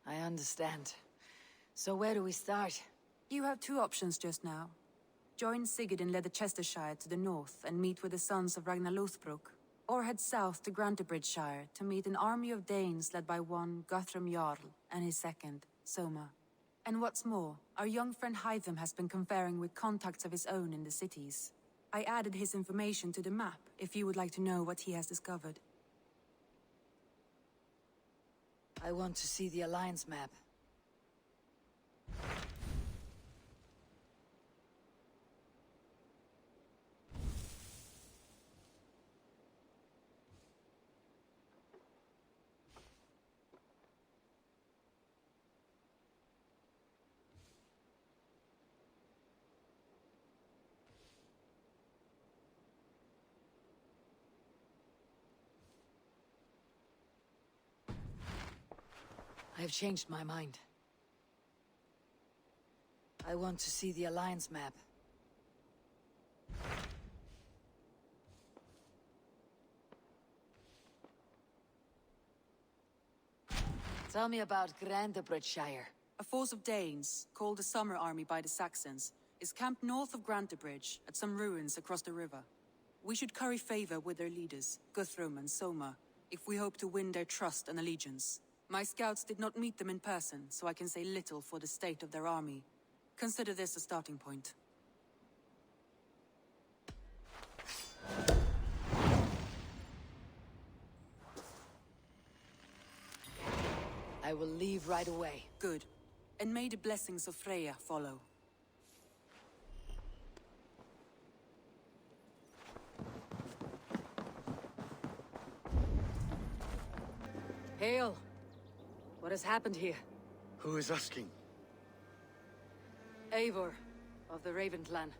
I understand. So where do we start? You have two options just now. Join Sigurd in Leicestershire to the north and meet with the sons of Ragnar Lothbrok, or head south to Grantebridgeshire to meet an army of Danes led by one Guthrum Jarl and his second, Soma. And what's more, our young friend Hytham has been conferring with contacts of his own in the cities. I added his information to the map if you would like to know what he has discovered. I want to see the Alliance map. I have changed my mind. I want to see the Alliance map. Tell me about Grantebridgeshire. A force of Danes, called the Summer Army by the Saxons, is camped north of Grantebridge at some ruins across the river. We should curry favor with their leaders, Guthrum and Soma, if we hope to win their trust and allegiance. My scouts did not meet them in person, so I can say little for the state of their army. Consider this a starting point. I will leave right away. Good. And may the blessings of Freya follow. Hail! What has happened here? Who is asking? Eivor, of the Raven clan.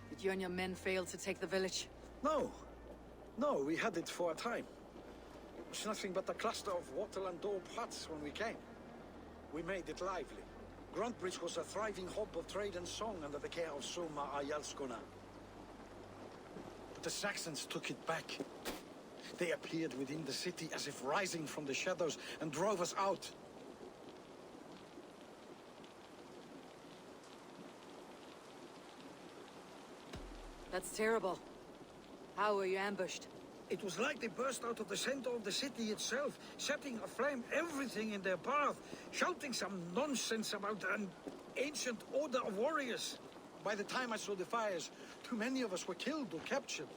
Did you and your men fail to take the village? No. No, we had it for a time. It was nothing but a cluster of wattle and daub huts when we came. We made it lively. Grantebridge was a thriving hub of trade and song under the care of Soma Ayalskona. But the Saxons took it back. They appeared within the city as if rising from the shadows and drove us out. That's terrible. How were you ambushed? It was like they burst out of the center of the city itself, setting aflame everything in their path, shouting some nonsense about an ancient order of warriors. By the time I saw the fires, too many of us were killed or captured.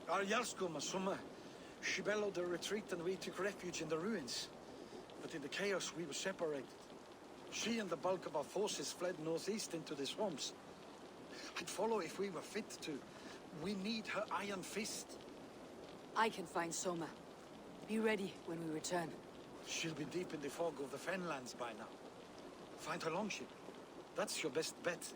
Our Jarlskoma, Soma, she bellowed a retreat and we took refuge in the ruins. But in the chaos, we were separated. She and the bulk of our forces fled northeast into the swamps. I'd follow if we were fit to. We need her iron fist. I can find Soma. Be ready when we return. She'll be deep in the fog of the Fenlands by now. Find her longship. That's your best bet.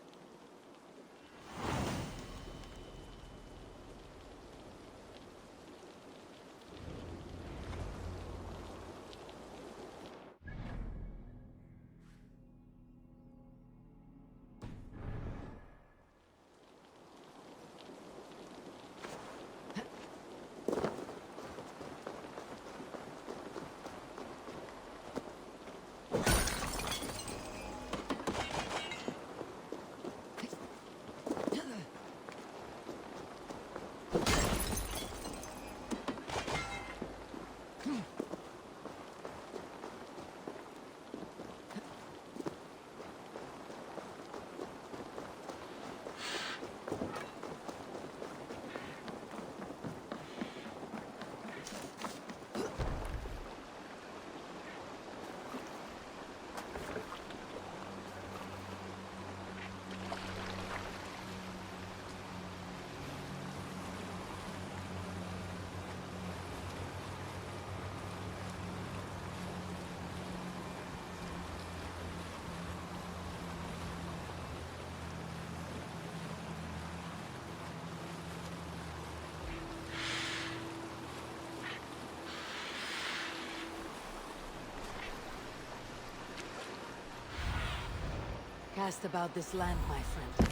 cast about this land, my friend.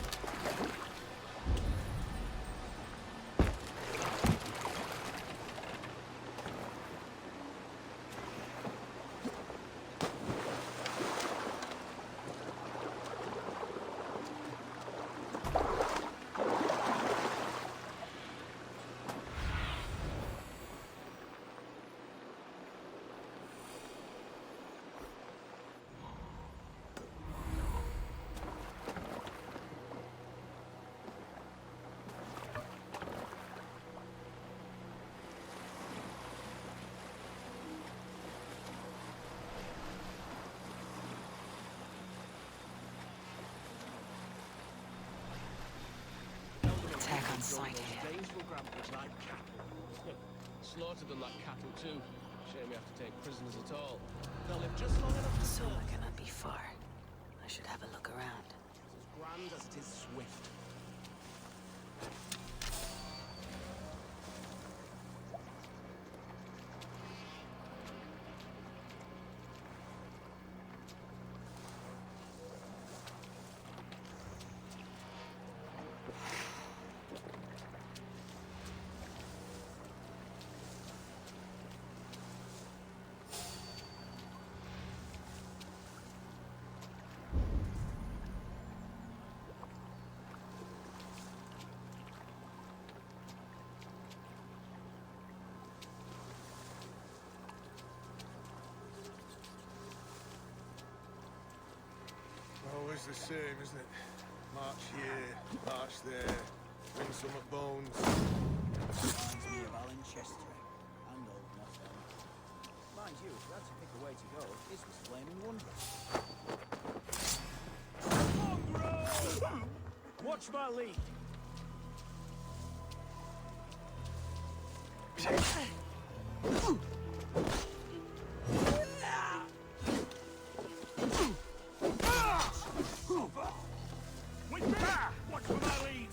Attack on sight here. Danes will grant us like cattle. Slaughtered them like cattle too. Shame we have to take prisoners at all. They'll live just long enough to So I cannot be far. I should have a look around. as grand as it is swift. Always the same, isn't it? March here, march there, bring some at Bones. Reminds me of Alan Chester and old Mothman. Mind you, if you had to pick a way to go, this was flaming wondrous. Mongrel! Watch my lead. With back! Watch for my lead!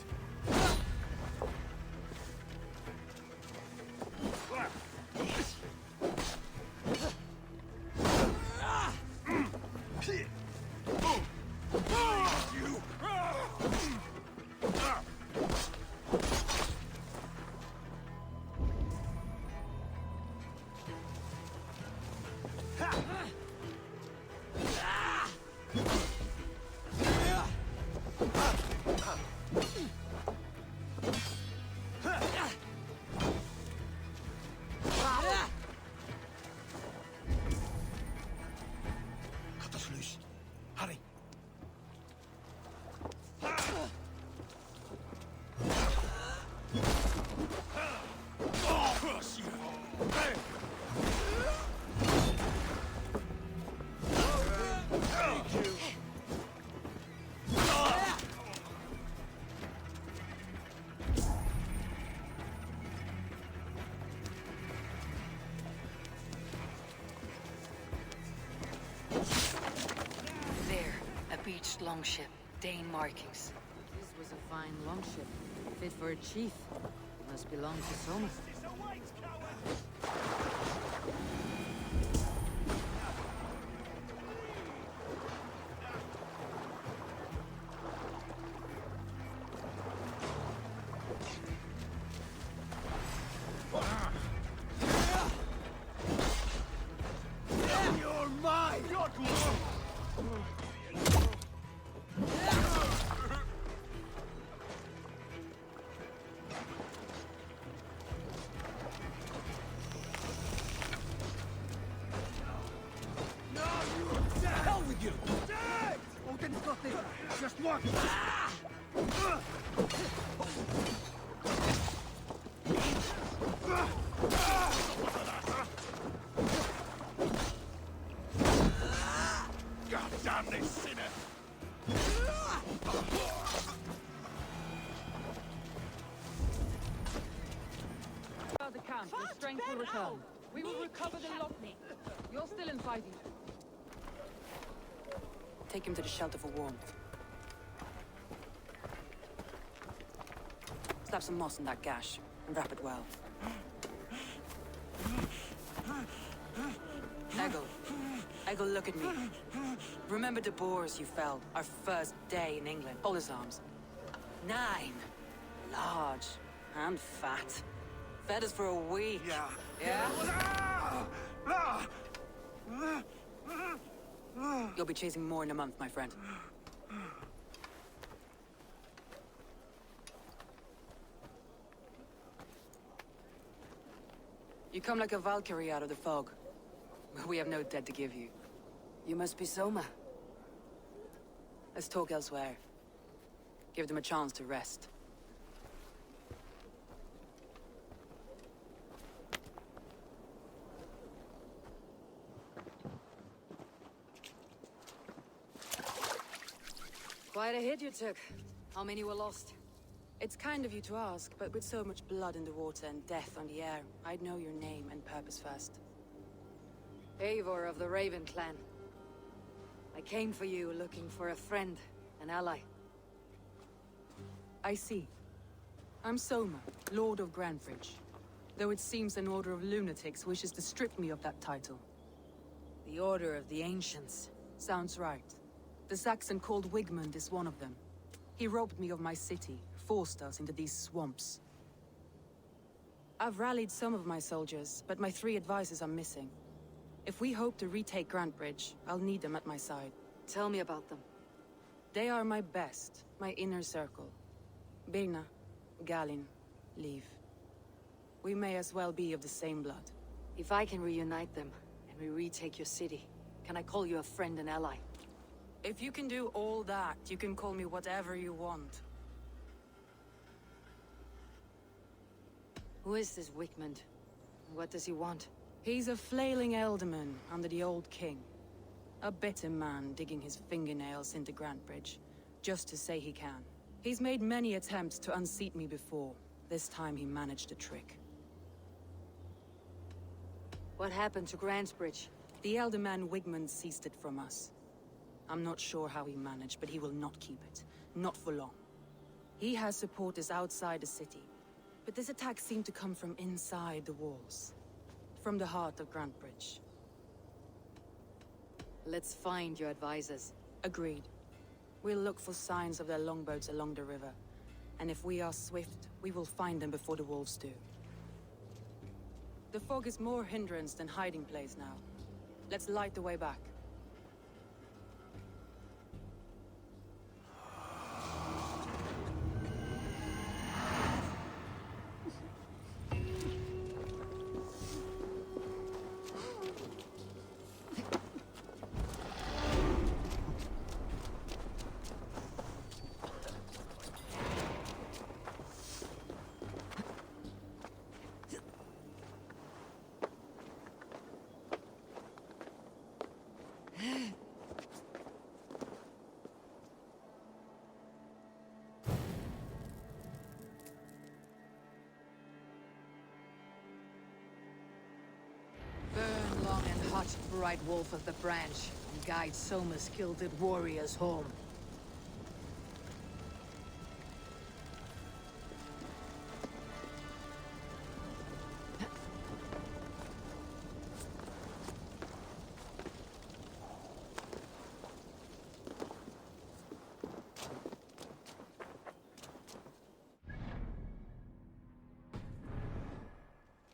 Cut us loose. Hurry. There, a beached longship. Dane markings. This was a fine longship, fit for a chief. Must belong to Soma. You're mine! You're No, you're dead! Hell with you! Dead! Odin's got this. Just one. God damn this sinner! The camp, your strength will return. We will recover the Lochne. You're still in fighting. Take him to the shelter for warmth. Slap some moss in that gash and wrap it well. Now go Ego, look at me. Remember the Boers you fell, our first day in England? Hold his arms. 9. Large. And fat. Fed us for a week. Yeah? You'll be chasing more in a month, my friend. You come like a Valkyrie out of the fog. We have no debt to give you. You must be Soma. Let's talk elsewhere. Give them a chance to rest. Quite a hit you took. How many were lost? It's kind of you to ask, but with so much blood in the water and death on the air, I'd know your name and purpose first. Eivor of the Raven clan. I came for you looking for a friend, an ally. I see. I'm Soma, Lord of Grandfridge. Though it seems an order of lunatics wishes to strip me of that title. The Order of the Ancients. Sounds right. The Saxon called Wigmund is one of them. He robbed me of my city, forced us into these swamps. I've rallied some of my soldiers, but my 3 advisors are missing. If we hope to retake Grantbridge, I'll need them at my side. Tell me about them. They are my best, my inner circle. Birna, Galin, Leave. We may as well be of the same blood. If I can reunite them, and we retake your city, can I call you a friend and ally? If you can do all that, you can call me whatever you want. Who is this Wigmund? What does he want? He's a flailing elderman under the old king. A bitter man digging his fingernails into Grantbridge, just to say he can. He's made many attempts to unseat me before. This time he managed a trick. What happened to Grantbridge? The elderman Wigmund seized it from us. I'm not sure how he managed, but he will not keep it. Not for long. He has supporters outside the city. But this attack seemed to come from inside the walls. From the heart of Grantbridge. Let's find your advisors. Agreed. We'll look for signs of their longboats along the river. And if we are swift, we will find them before the wolves do. The fog is more hindrance than hiding place now. Let's light the way back. Burn long and hot, bright wolf of the branch, and guide Soma's gilded warriors home.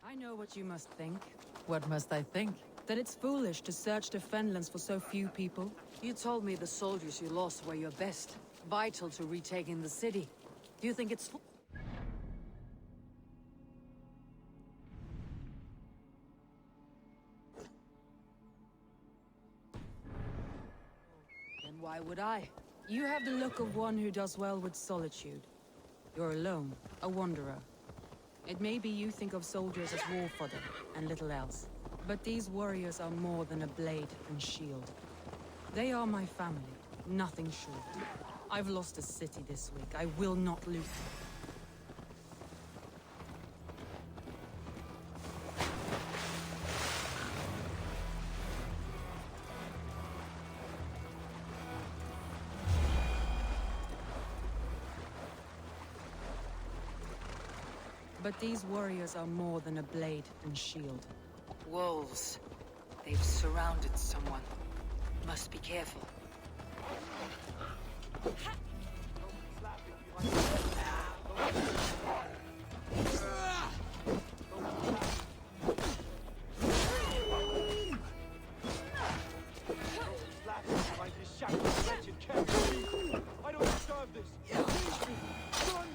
I know what you must think. What must I think? That it's foolish to search the Fenlands for so few people. You told me the soldiers you lost were your best, vital to retaking the city. Do you think it's... Then why would I? You have the look of one who does well with solitude. You're alone, a wanderer. It may be you think of soldiers as war fodder, and little else. But these warriors are more than a blade and shield. They are my family, nothing short. I've lost a city this week. I will not lose it. But these warriors are more than a blade and shield. Wolves. They've surrounded someone. Must be careful. I don't deserve this. Leave me. Run.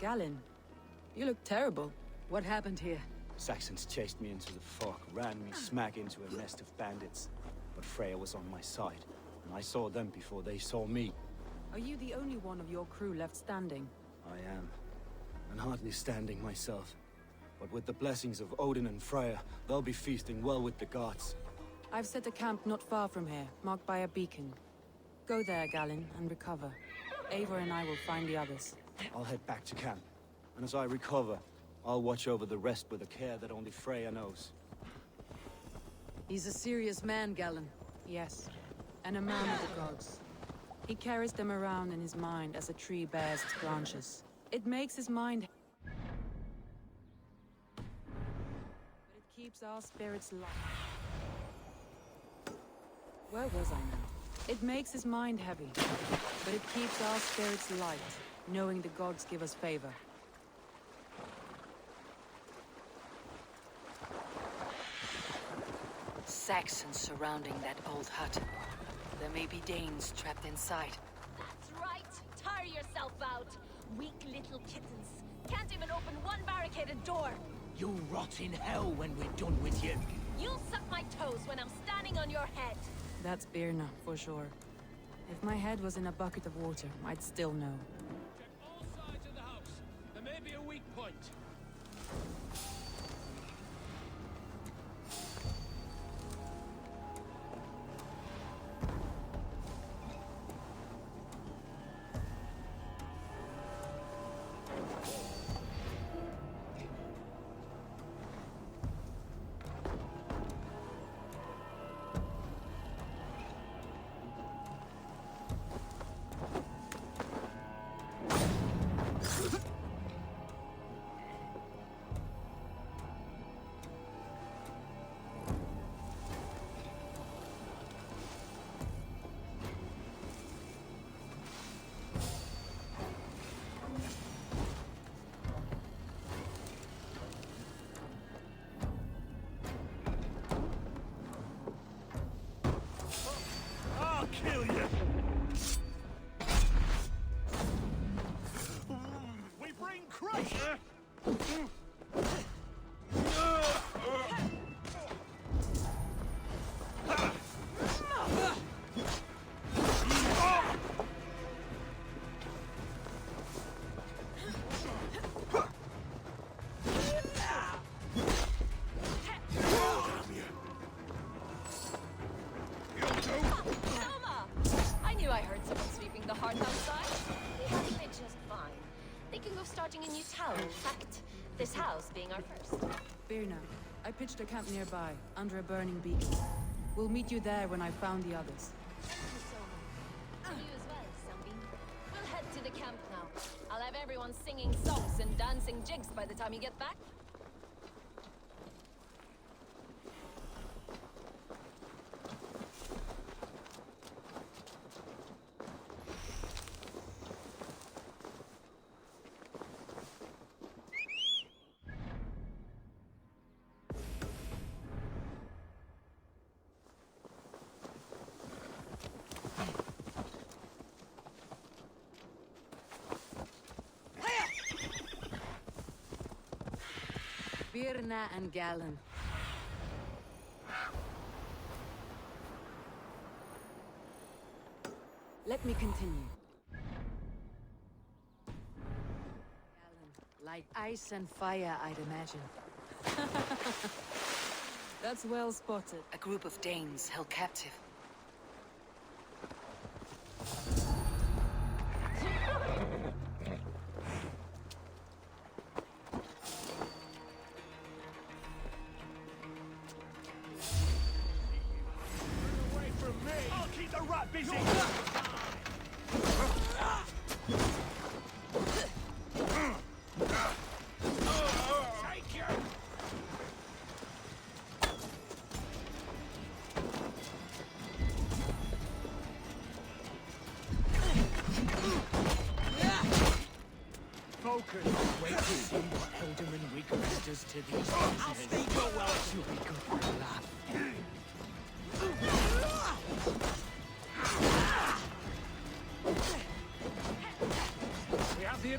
Galen, you look terrible. What happened here? Saxons chased me into the fog, ran me smack into a nest of bandits. But Freya was on my side, and I saw them before they saw me. Are you the only one of your crew left standing? I am, and hardly standing myself. But with the blessings of Odin and Freya, they'll be feasting well with the gods. I've set a camp not far from here, marked by a beacon. Go there, Galen, and recover. Eivor and I will find the others. I'll head back to camp, and as I recover, I'll watch over the rest with a care that only Freya knows. He's a serious man, Galen. Yes, and a man of the gods. He carries them around in his mind as a tree bears its branches. It makes his mind... but it keeps our spirits light. Where was I now? It makes his mind heavy, but it keeps our spirits light, knowing the gods give us favor. Saxons surrounding that old hut. There may be Danes trapped inside. That's right! Tire yourself out! Weak little kittens. Can't even open one barricaded door! You'll rot in hell when we're done with you. You'll suck my toes when I'm standing on your head! That's Birna, for sure. If my head was in a bucket of water, I'd still know. Check all sides of the house. There may be a weak point. Kill you! We bring Christ! Starting a new town. In fact, this house being our first. Birna, I pitched a camp nearby, under a burning beacon. We'll meet you there when I've found the others. And you as well, Sunbeam. We'll head to the camp now. I'll have everyone singing songs and dancing jigs by the time you get back. Birna and Galen. Let me continue. Galen, like ice and fire, I'd imagine. That's well spotted. A group of Danes held captive. Away from me! I'll keep the rat busy! Take you! Focus! Wait to see what Elderman recommends to these I'll stay go well! You'll be good for a laugh. We have the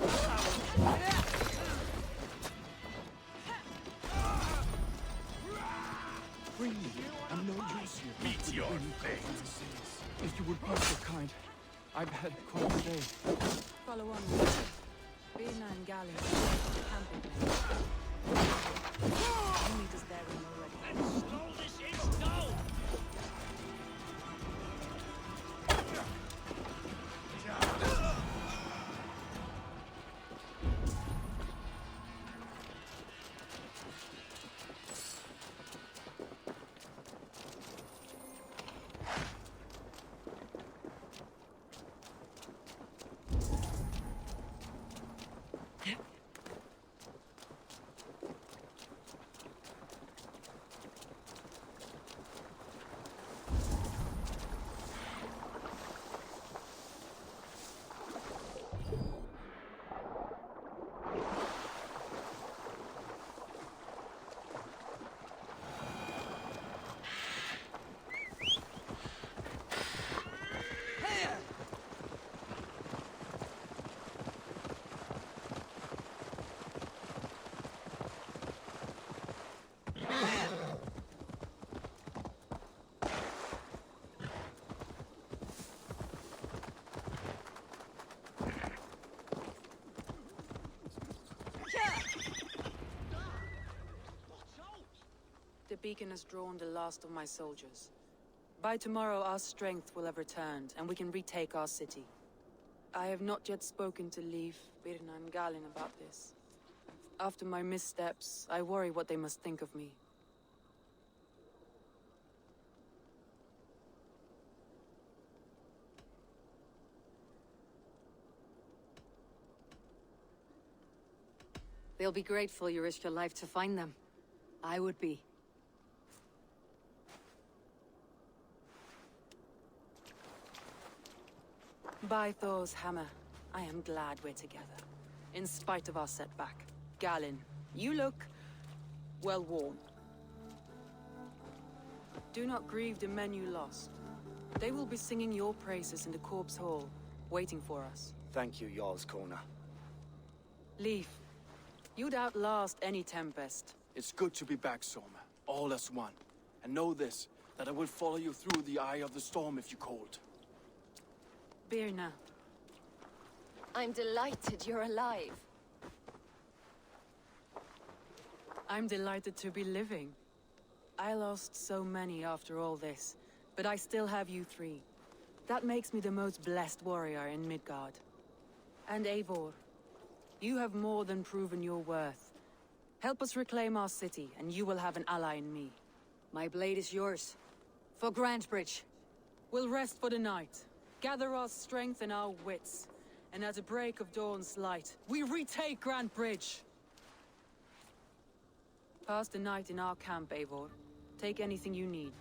Bring me. I'm no use here. Meet your fate. If you would be so kind, I've had quite a day. Follow on. Birna and Galen. Camping. I'll meet us there when we're ready. Let's slow this in down! The beacon has drawn the last of my soldiers. By tomorrow, our strength will have returned, and we can retake our city. I have not yet spoken to Leif, Birna, and Galen about this. After my missteps, I worry what they must think of me. They'll be grateful you risked your life to find them. I would be. By Thor's hammer, I am glad we're together. In spite of our setback. Galen, you look well worn. Do not grieve the men you lost. They will be singing your praises in the Corpse Hall, waiting for us. Thank you, Jarl's Corner. Leif, you'd outlast any tempest. It's good to be back, Soma. All as one. And know this, that I will follow you through the eye of the storm if you called. Birna. I'm delighted you're alive. I'm delighted to be living. I lost so many after all this, but I still have you three. That makes me the most blessed warrior in Midgard. And Eivor, you have more than proven your worth. Help us reclaim our city, and you will have an ally in me. My blade is yours. For Grantebridge. We'll rest for the night. Gather our strength and our wits. And at the break of dawn's light, we retake Grantebridge! Pass the night in our camp, Eivor. Take anything you need.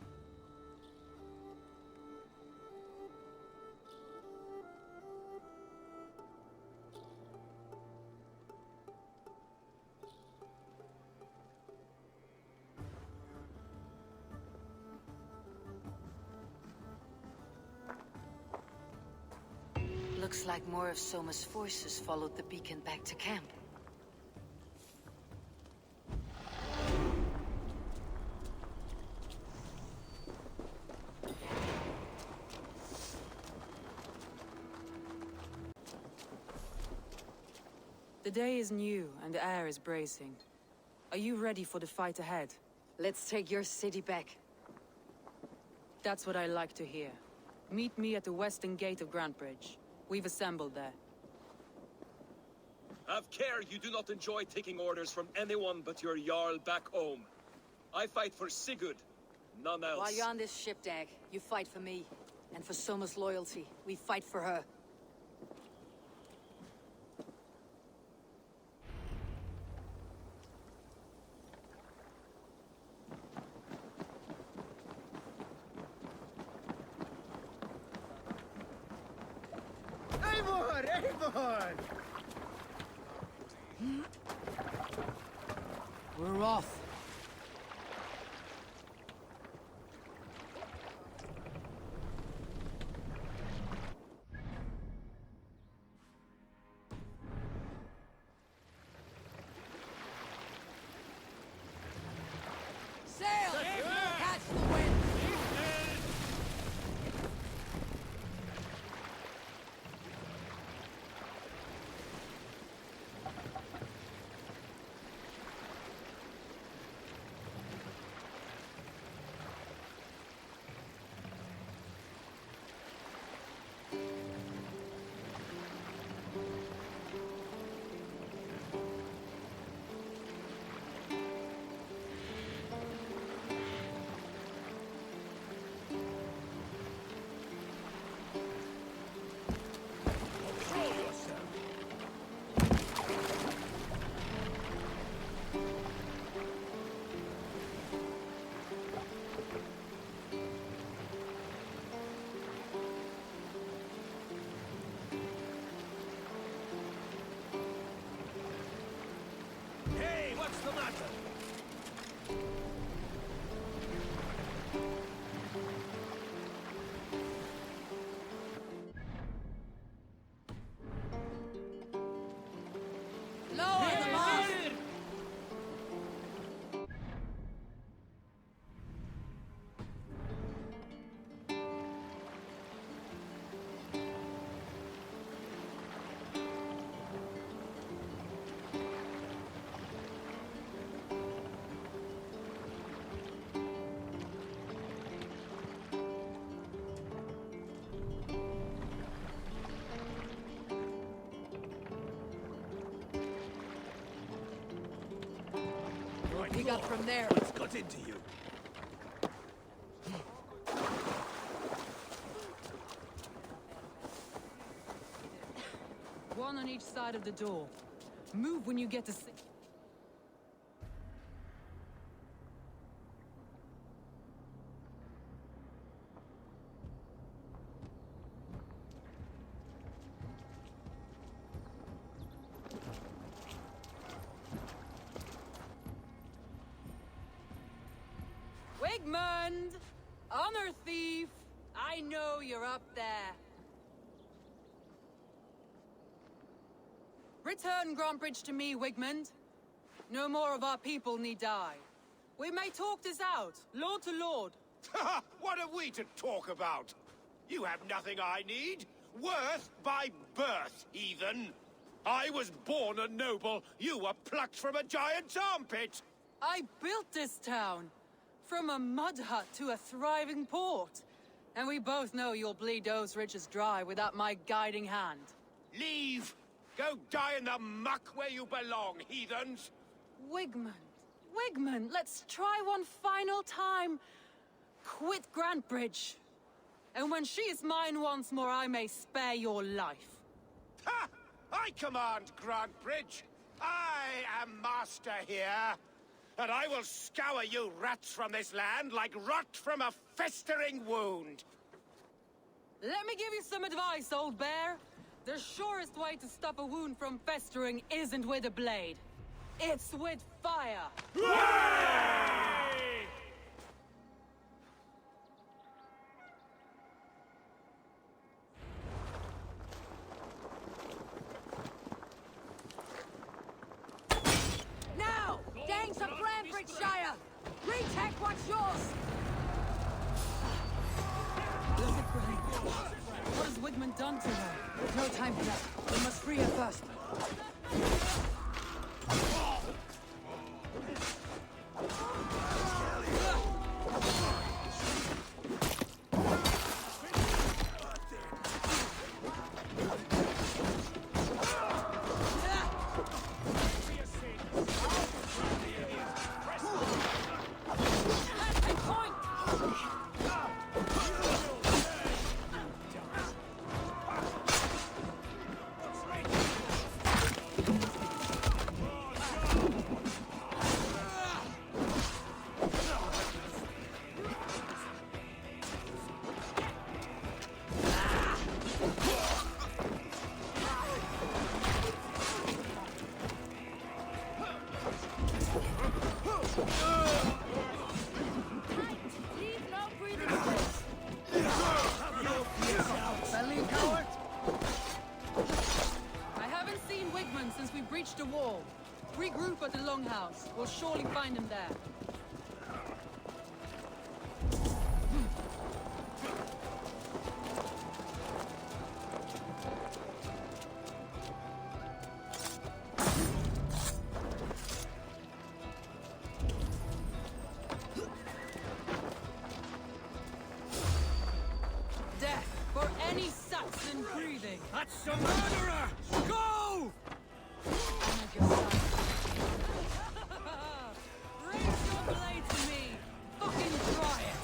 Looks like more of Soma's forces followed the beacon back to camp. The day is new, and the air is bracing. Are you ready for the fight ahead? Let's take your city back. That's what I like to hear. Meet me at the western gate of Grantbridge. We've assembled there. Have care you do not enjoy taking orders from anyone but your Jarl back home. I fight for Sigurd, none else. While you're on this ship, Dag, you fight for me. And for Summer's loyalty, we fight for her. Eivor! Eivor! We're off. Sail! Catch the wind! Hey, what's the matter? Lower the mast! Pick up from there. What's got into you? One on each side of the door. Move when you get to... Wigmund! Honor thief! I know you're up there. Return Grantbridge to me, Wigmund. No more of our people need die. We may talk this out, lord to lord. What are we to talk about? You have nothing I need. Worth by birth, heathen. I was born a noble. You were plucked from a giant's armpit. I built this town. From a mud hut to a thriving port. And we both know you'll bleed those riches dry without my guiding hand. Leave! Go die in the muck where you belong, heathens! Wigmund, Wigmund, let's try one final time. Quit Grantbridge. And when she is mine once more, I may spare your life. Ha! I command Grantbridge. I am master here. And I will scour you rats from this land like rot from a festering wound. Let me give you some advice, old bear. The surest way to stop a wound from festering isn't with a blade. It's with fire. Now! Gangs of Grantbridgeshire! Retake what's yours! Look at Grantbridge. What has Wigmund done to her? There's no time for that. We must free her first. Reach the wall. Regroup at the Longhouse. We'll surely find him there. Death for any Saxon breathing. That's a murderer! Go! Raise your blade to me! Fucking try it!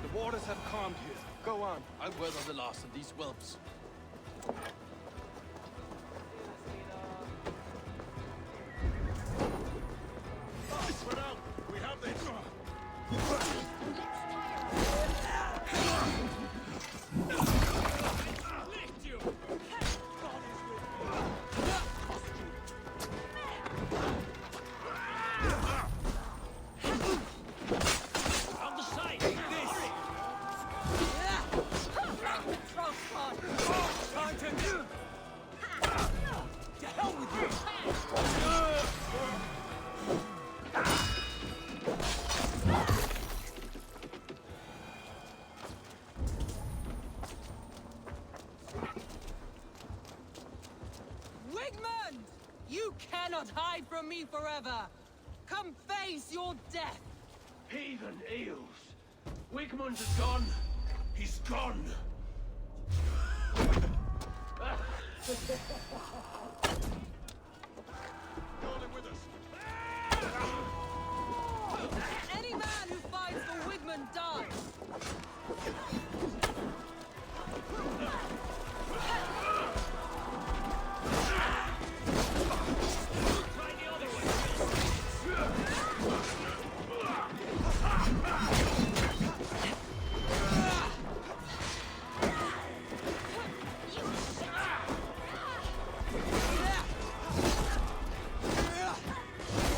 The waters have calmed here. Go on. I'll weather the last of these whelps. Spread out! We have this! Lift you! On the side! This! Time to do! To hell with you! Wigmund! You cannot hide from me forever! Come face your death! Heathen eels. Wigmund is gone. He's gone. Rolling with us. Any man who fights for Wigmund dies!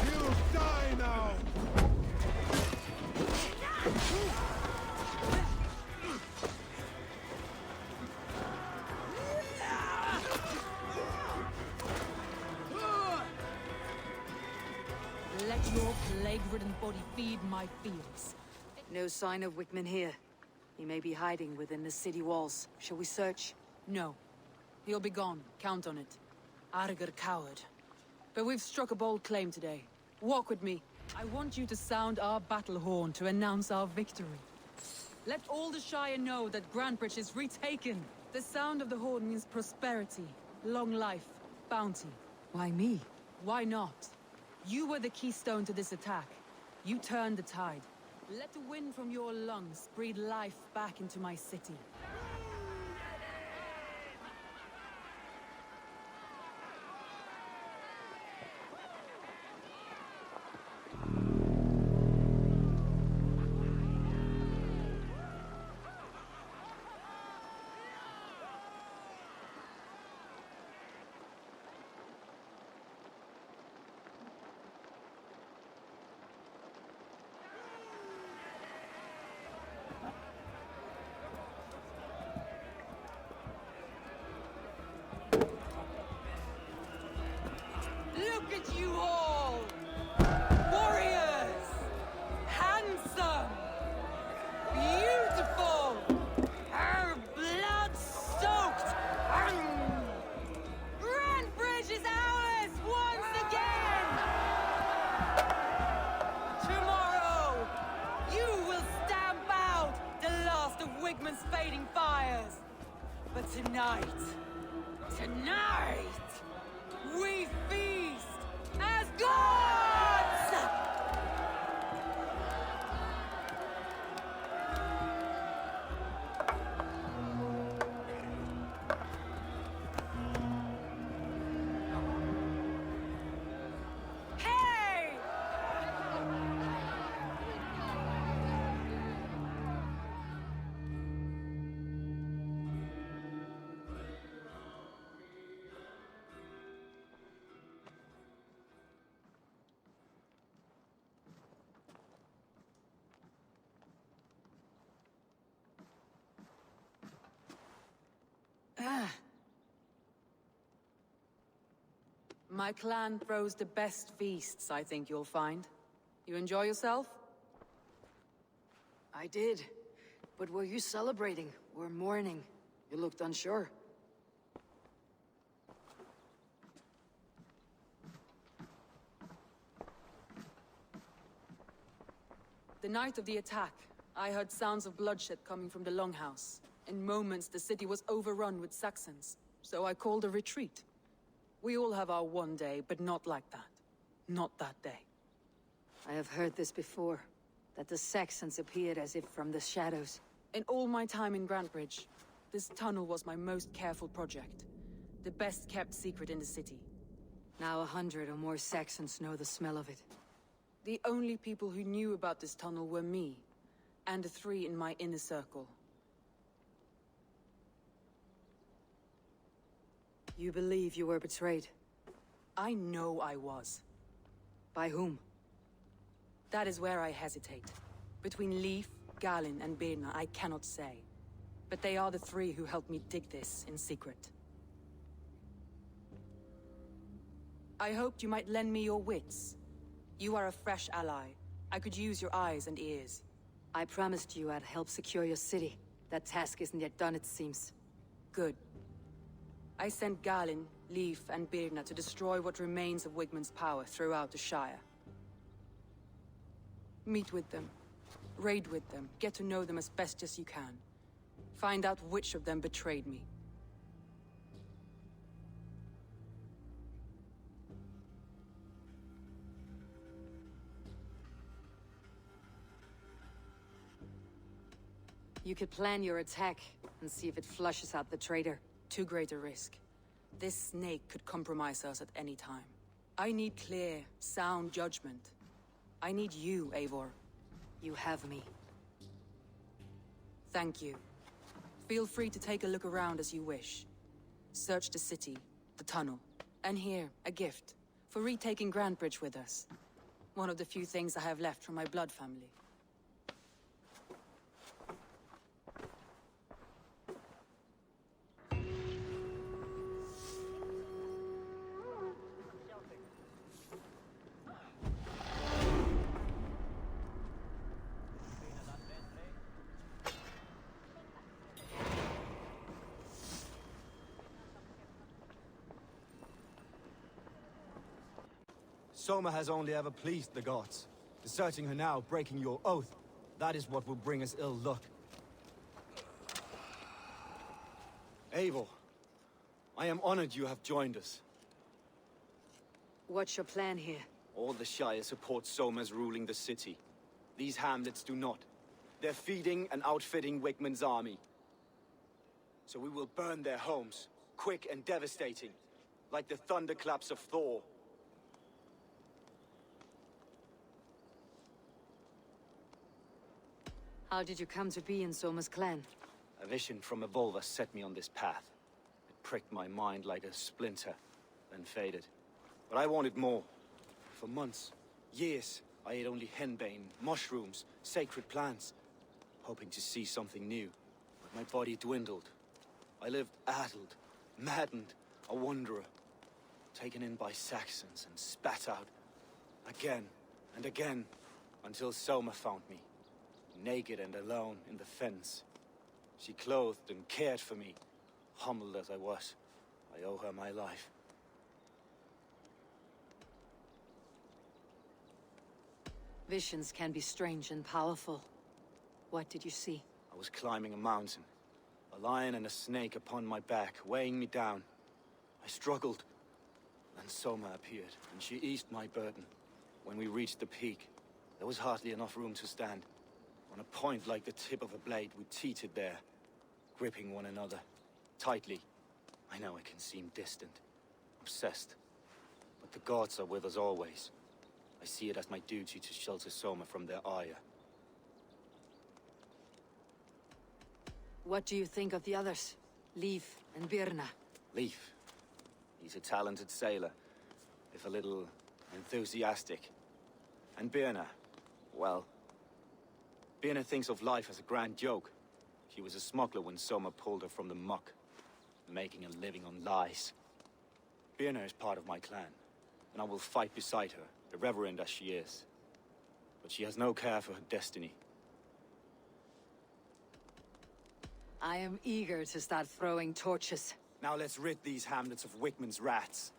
You die now! Let your plague-ridden body feed my fields. No sign of Wickman here. He may be hiding within the city walls. Shall we search? No. He'll be gone. Count on it. Arger coward. But we've struck a bold claim today. Walk with me. I want you to sound our battle horn to announce our victory. Let all the Shire know that Grantbridge is retaken. The sound of the horn means prosperity, long life, Bounty. Why me? Why not? You were the keystone to this attack. You turned the tide. Let the wind from your lungs breathe life back into my city. Look at you all! Warriors! Handsome! Beautiful! Blood-soaked! Grantbridge is ours once again! Tomorrow, you will stamp out the last of Wigman's fading fires. But tonight, we feast as gods! Hey! My clan throws the best feasts, I think you'll find. You enjoy yourself? I did. But were you celebrating or mourning? You looked unsure. The night of the attack, I heard sounds of bloodshed coming from the Longhouse. In moments, the city was overrun with Saxons, so I called a retreat. We all have our one day, but not like that. Not that day. I have heard this before, that the Saxons appeared as if from the shadows. In all my time in Grantbridge, this tunnel was my most careful project. The best kept secret in the city. Now 100 or more Saxons know the smell of it. The only people who knew about this tunnel were me, and the 3 in my inner circle. You believe you were betrayed? I know I was. By whom? That is where I hesitate. Between Leif, Galin, and Birna, I cannot say. But they are the 3 who helped me dig this in secret. I hoped you might lend me your wits. You are a fresh ally. I could use your eyes and ears. I promised you I'd help secure your city. That task isn't yet done, it seems. Good. I sent Galin, Leif, and Birna to destroy what remains of Wigman's power throughout the Shire. Meet with them. Raid with them. Get to know them as best as you can. Find out which of them betrayed me. You could plan your attack and see if it flushes out the traitor. Too great a risk. This snake could compromise us at any time. I need clear, sound judgment. I need you, Eivor. You have me. Thank you. Feel free to take a look around as you wish. Search the city, the tunnel, and here, a gift, for retaking Grantbridge with us. One of the few things I have left from my blood family. Soma has only ever pleased the gods. Deserting her now, breaking your oath, that is what will bring us ill luck. Eivor, I am honored you have joined us. What's your plan here? All the Shire support Soma's ruling the city. These hamlets do not. They're feeding and outfitting Wickman's army. So we will burn their homes, quick and devastating, like the thunderclaps of Thor. How did you come to be in Soma's clan? A vision from a Volva set me on this path. It pricked my mind like a splinter, then faded. But I wanted more. For months, years, I ate only henbane, mushrooms, sacred plants, hoping to see something new. But my body dwindled. I lived addled, maddened, a wanderer, taken in by Saxons and spat out, again and again, until Soma found me, naked and alone in the fens. She clothed and cared for me, humbled as I was. I owe her my life. Visions can be strange and powerful. What did you see? I was climbing a mountain. A lion and a snake upon my back, weighing me down. I struggled. Then Soma appeared, and she eased my burden. When we reached the peak, there was hardly enough room to stand. On a point like the tip of a blade, we teetered there, gripping one another, tightly. I know it can seem distant, obsessed. But the gods are with us always. I see it as my duty to shelter Soma from their ire. What do you think of the others? Leif and Birna? Leif. He's a talented sailor, if a little enthusiastic. And Birna, well... Birna thinks of life as a grand joke. She was a smuggler when Soma pulled her from the muck, making a living on lies. Birna is part of my clan, and I will fight beside her, irreverent as she is. But she has no care for her destiny. I am eager to start throwing torches. Now let's rid these hamlets of Wickman's rats.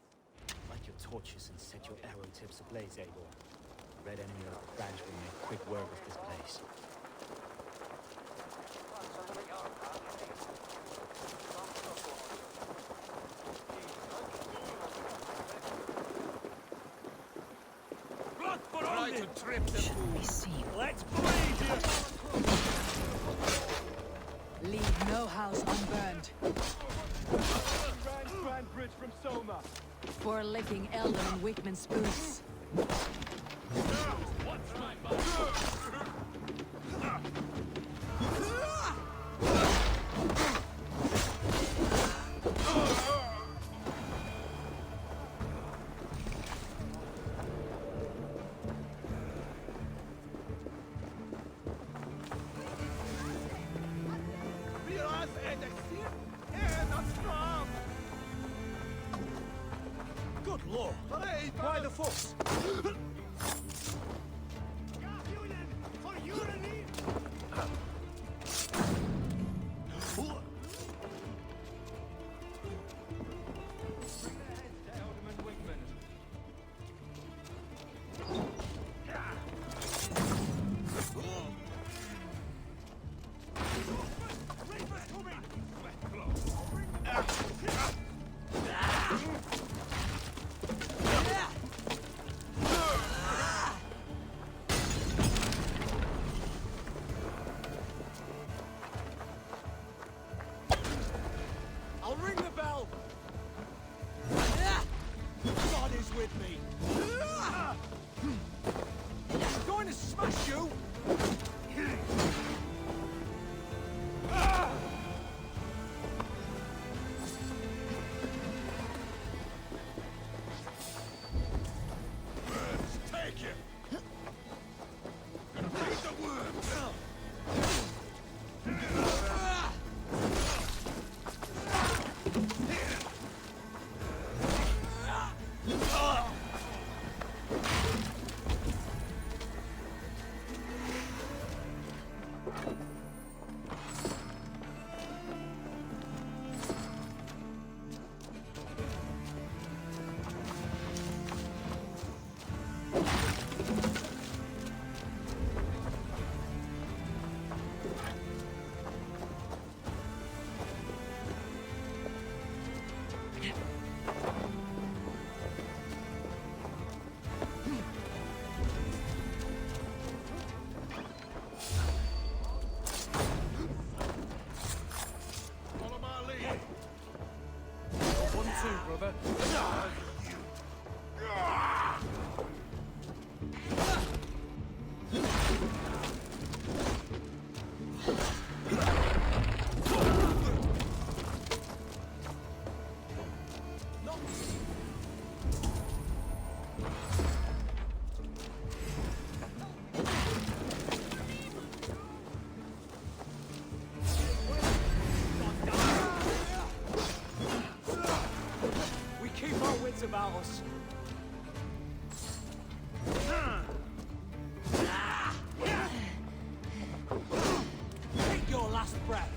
Light your torches and set your arrow tips ablaze, Eivor. The red enemy of the branch will make quick work of this place. Try to trip them. Shouldn't be seen. Let's bleed you! Leave no house unburned. Grand bridge from Soma. For licking Elden and Wickman's boots. What's my mind? Good lord! Hey, why the fuss? I'll ring the bell! God is with me! I'm going to smash you! Take it! Gonna feed the worms! too, brother. We keep our wits about us. Take your last breath.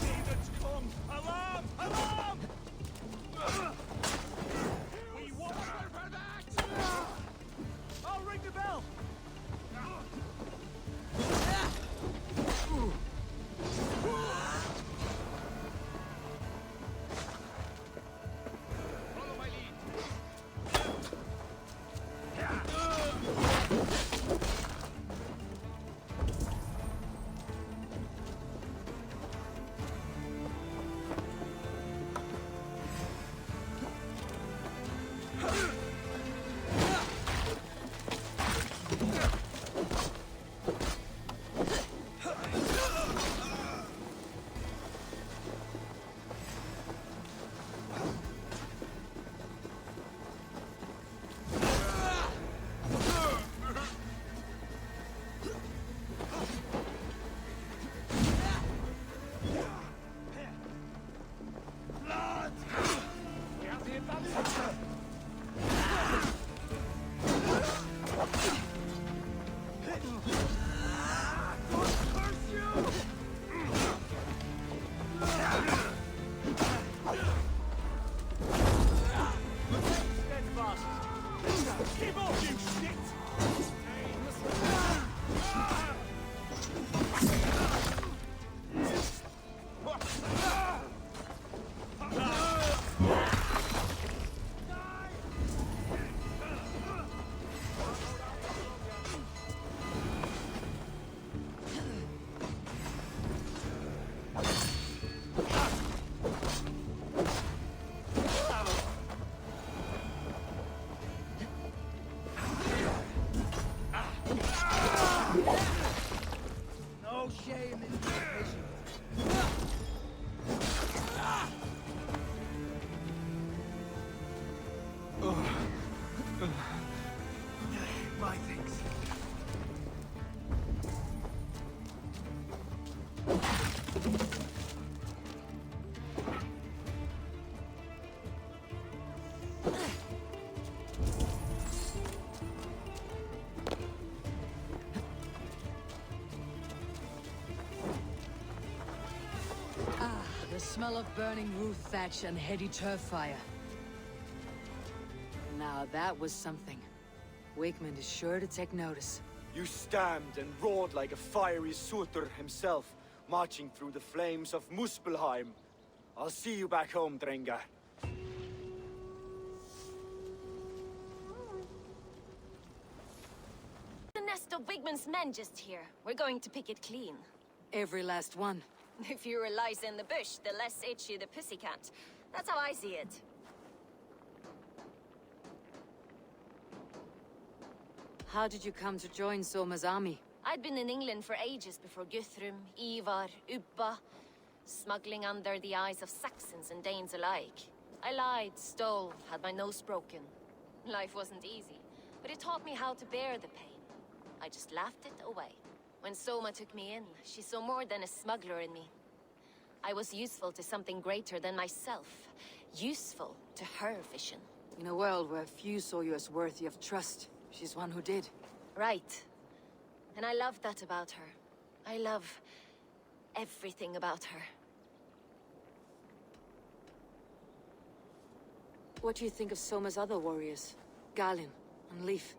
Demons come! Alarm! Alarm! We want for that! I'll ring the bell. Follow my lead. Blood! We have the advantage! Curse you! Steadfast. Keep off, you shit! No shame in being patient. My thanks. Ah, the smell of burning roof thatch and heady turf fire. Now that was something. Wakeman is sure to take notice. You stamped and roared like a fiery Surtur himself, marching through the flames of Muspelheim. I'll see you back home, Drengar. The nest of Wigman's men just here. We're going to pick it clean. Every last one. The fewer lice in the bush, the less itchy the pussycat. That's how I see it. How did you come to join Soma's army? I'd been in England for ages before Guthrum, Ivar, Ubba, smuggling under the eyes of Saxons and Danes alike. I lied, stole, had my nose broken. Life wasn't easy, but it taught me how to bear the pain. I just laughed it away. When Soma took me in, she saw more than a smuggler in me. I was useful to something greater than myself. Useful to her vision. In a world where few saw you as worthy of trust, she's one who did. Right. And I love that about her. I love everything about her. What do you think of Soma's other warriors? Galin and Leif?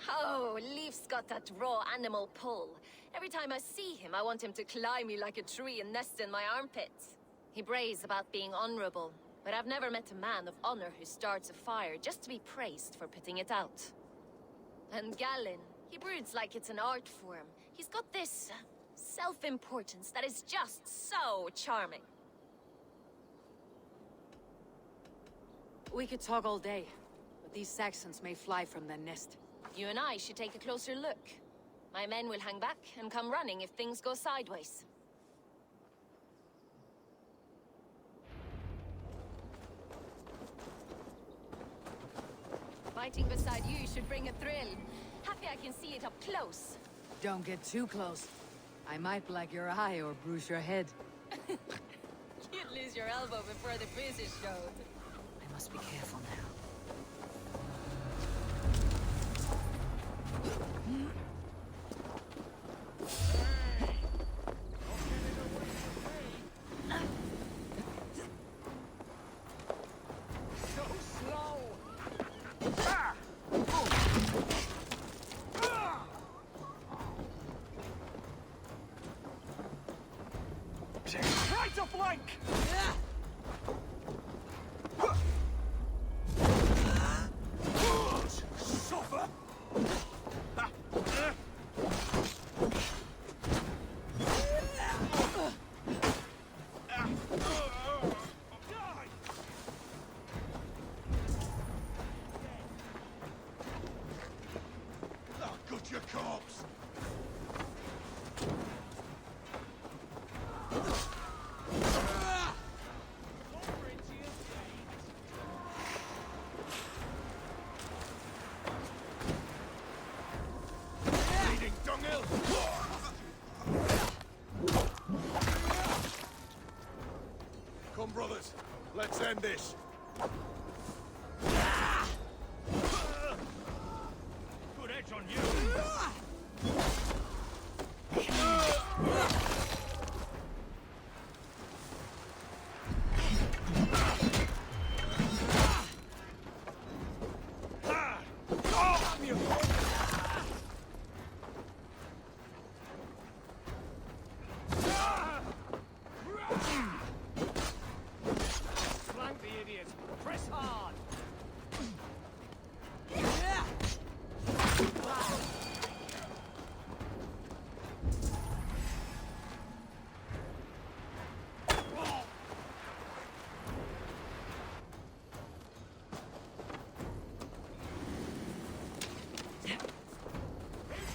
Oh, Leif's got that raw animal pull. Every time I see him, I want him to climb me like a tree and nest in my armpits. He brays about being honorable, But I've never met a man of honor who starts a fire just to be praised for putting it out. And Gallin, he broods like it's an art form. He's got this self-importance that is just so charming. We could talk all day, but these Saxons may fly from their nest. You and I should take a closer look. My men will hang back and come running if things go sideways. Fighting beside you should bring a thrill. Happy I can see it up close. Don't get too close. I might black your eye or bruise your head. You'd lose your elbow before the bruises showed. I must be careful now. So slow! Right to flank! Suffer! I'll gut your corpse. Bleeding dunghill. Come, brothers. Let's end this. Good edge on you. Flank the idiot! Press hard! In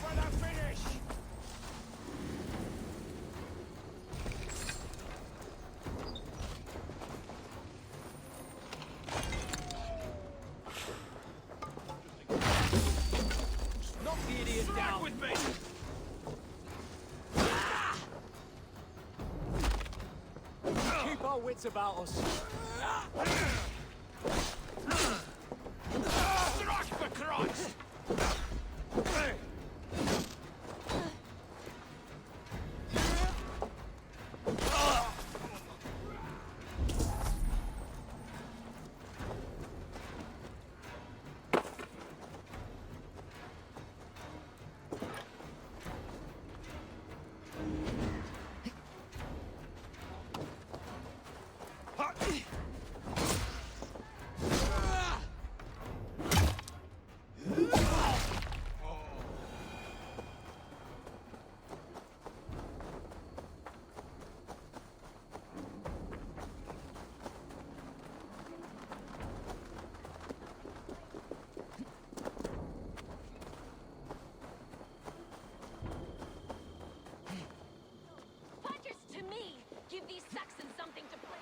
for the finish! Knock the idiot down! With me! Keep our wits about us. Strike for Christ! Fighters to me! Give these Saxons something to play.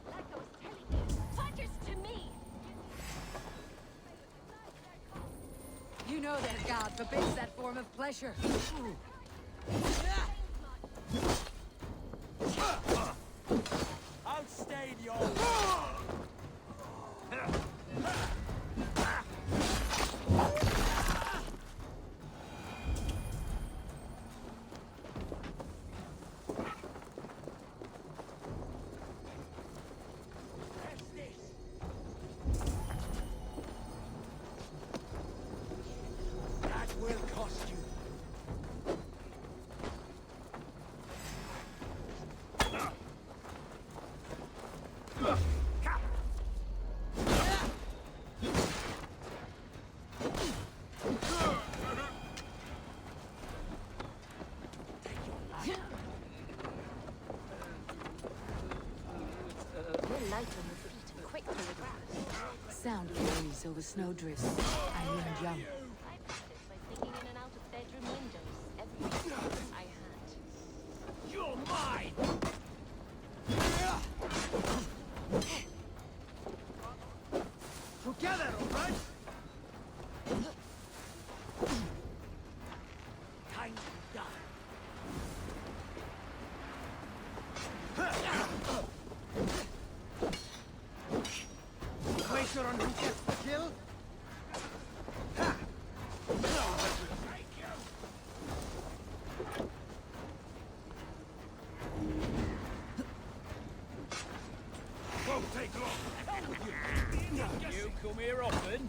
Like I was telling you, fighters to me! You know that God forbids that form of pleasure. Outstayed your... That will cost you. light on your feet and quick through the grass. Sound carries over snowdrifts. I learned young. I practiced by sneaking in and out of bedroom windows every chance I had. You're mine! Together, all right? Time to die. Waiter on who gets the kill? Won't take long. You come here often?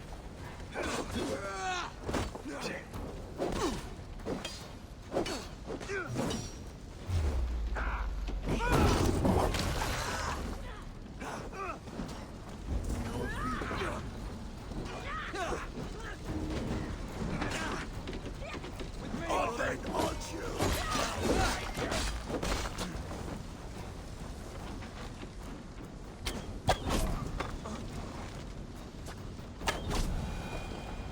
I'll then haunt you.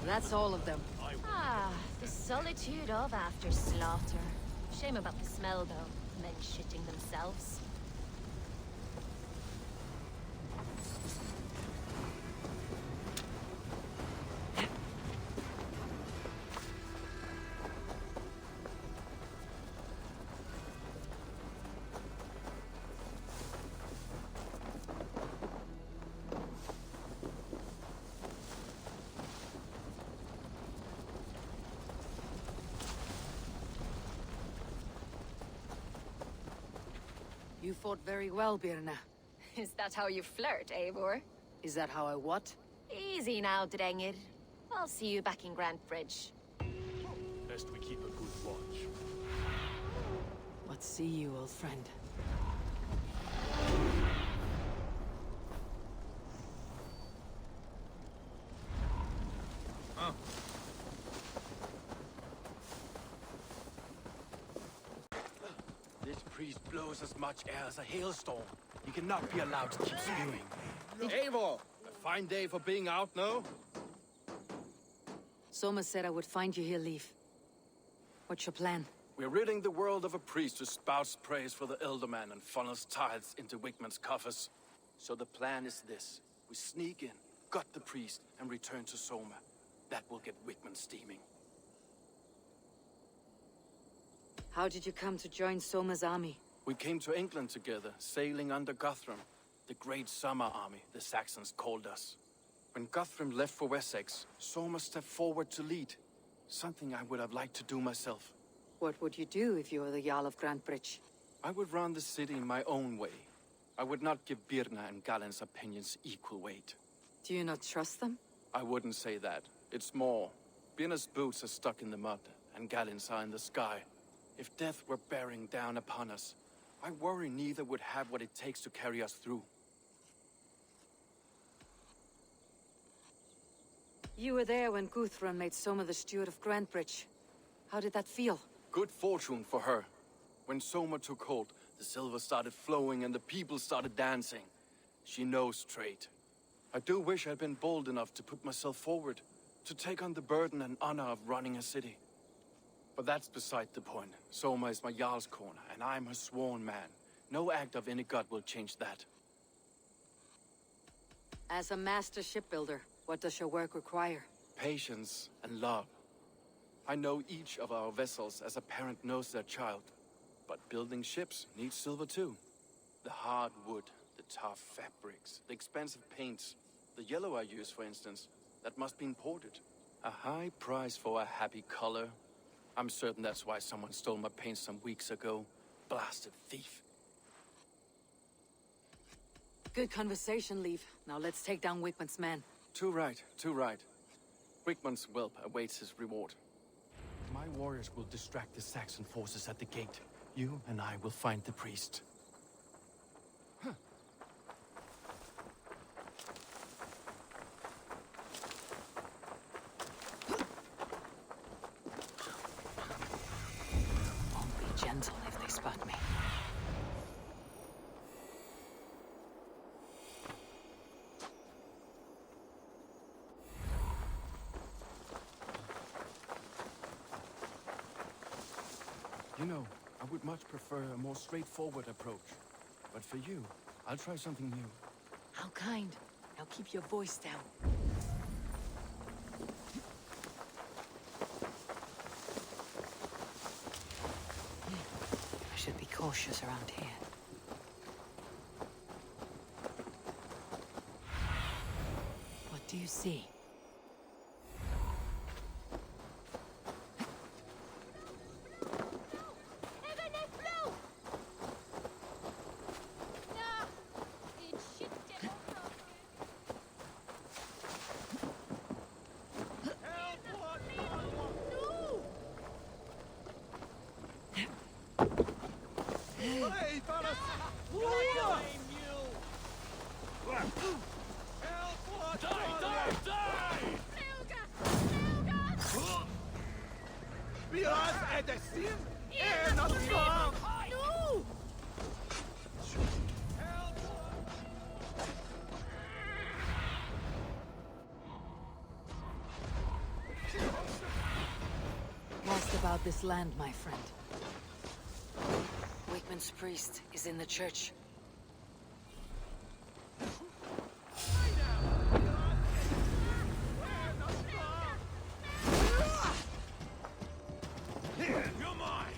That's all of them. Ah, the solitude of after slaughter. Shame about the smell, though. Men shitting themselves. You fought very well, Birna. Is that how you flirt, Eivor? Is that how I what? Easy now, Drengir. I'll see you back in Grant Bridge. Best we keep a good watch. What see you, old friend? This priest blows as much air as a hailstorm. He cannot be allowed to keep spewing. Eivor! A fine day for being out, no? Soma said I would find you here, Leaf. What's your plan? We're ridding the world of a priest who spouts praise for the Elderman and funnels tithes into Wickman's coffers. So the plan is this. We sneak in, gut the priest, and return to Soma. That will get Wickman steaming. How did you come to join Soma's army? We came to England together, sailing under Guthrum. The Great Summer Army, the Saxons called us. When Guthrum left for Wessex, Soma stepped forward to lead. Something I would have liked to do myself. What would you do if you were the Jarl of Grantbridge? I would run the city my own way. I would not give Birna and Galen's opinions equal weight. Do you not trust them? I wouldn't say that. It's more. Birna's boots are stuck in the mud, and Galen's are in the sky. If death were bearing down upon us, I worry neither would have what it takes to carry us through. You were there when Guthrum made Soma the steward of Grantbridge. How did that feel? Good fortune for her. When Soma took hold, the silver started flowing and the people started dancing. She knows trade. I do wish I'd been bold enough to put myself forward, to take on the burden and honor of running a city. But that's beside the point. Soma is my Jarl's corner, and I'm her sworn man. No act of any god will change that. As a master shipbuilder, what does your work require? Patience and love. I know each of our vessels as a parent knows their child. But building ships needs silver too. The hard wood, the tough fabrics, the expensive paints. The yellow I use, for instance, that must be imported. A high price for a happy color. I'm certain that's why someone stole my paint some weeks ago. Blasted thief. Good conversation, Leaf. Now let's take down Wickman's men. Too right, too right. Wickman's whelp awaits his reward. My warriors will distract the Saxon forces at the gate. You and I will find the priest. Be gentle if they spot me. You know, I would much prefer a more straightforward approach. But for you, I'll try something new. How kind. Now keep your voice down. I should be cautious around here. What do you see? Ask about this land, my friend. Wickman's priest is in the church. You're mine!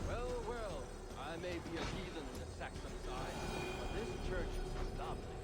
Well, well, I may be a heathen in the Saxon side, but this church is lovely.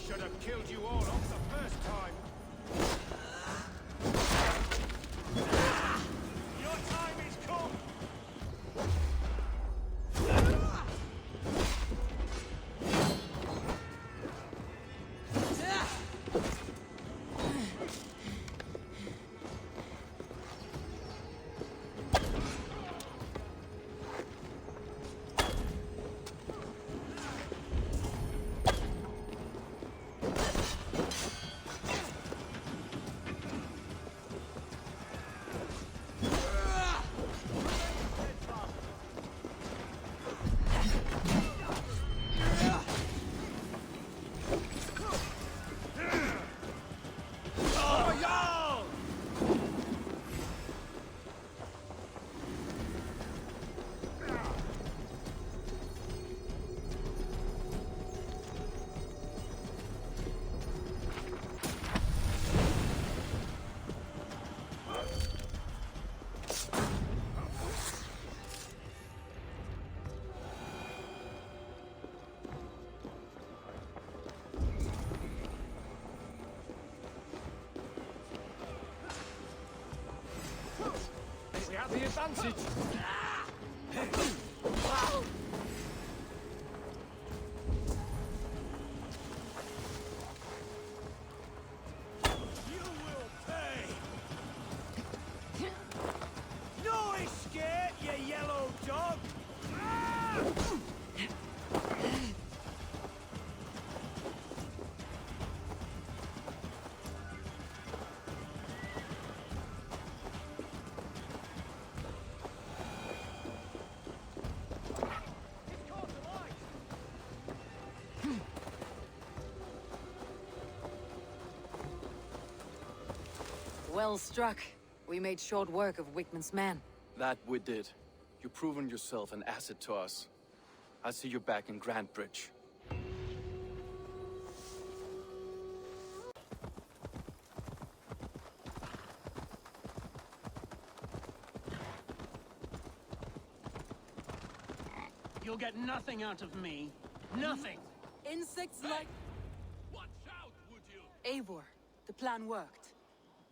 Should have killed you all off the first time. Your time is come. We have the advantage. You will pay. No escape, you yellow dog. Well struck. We made short work of Wickman's men. That we did. You've proven yourself an asset to us. I'll see you back in Grantbridge. You'll get nothing out of me. Nothing. Insects like... Watch out, would you? Eivor, the plan worked.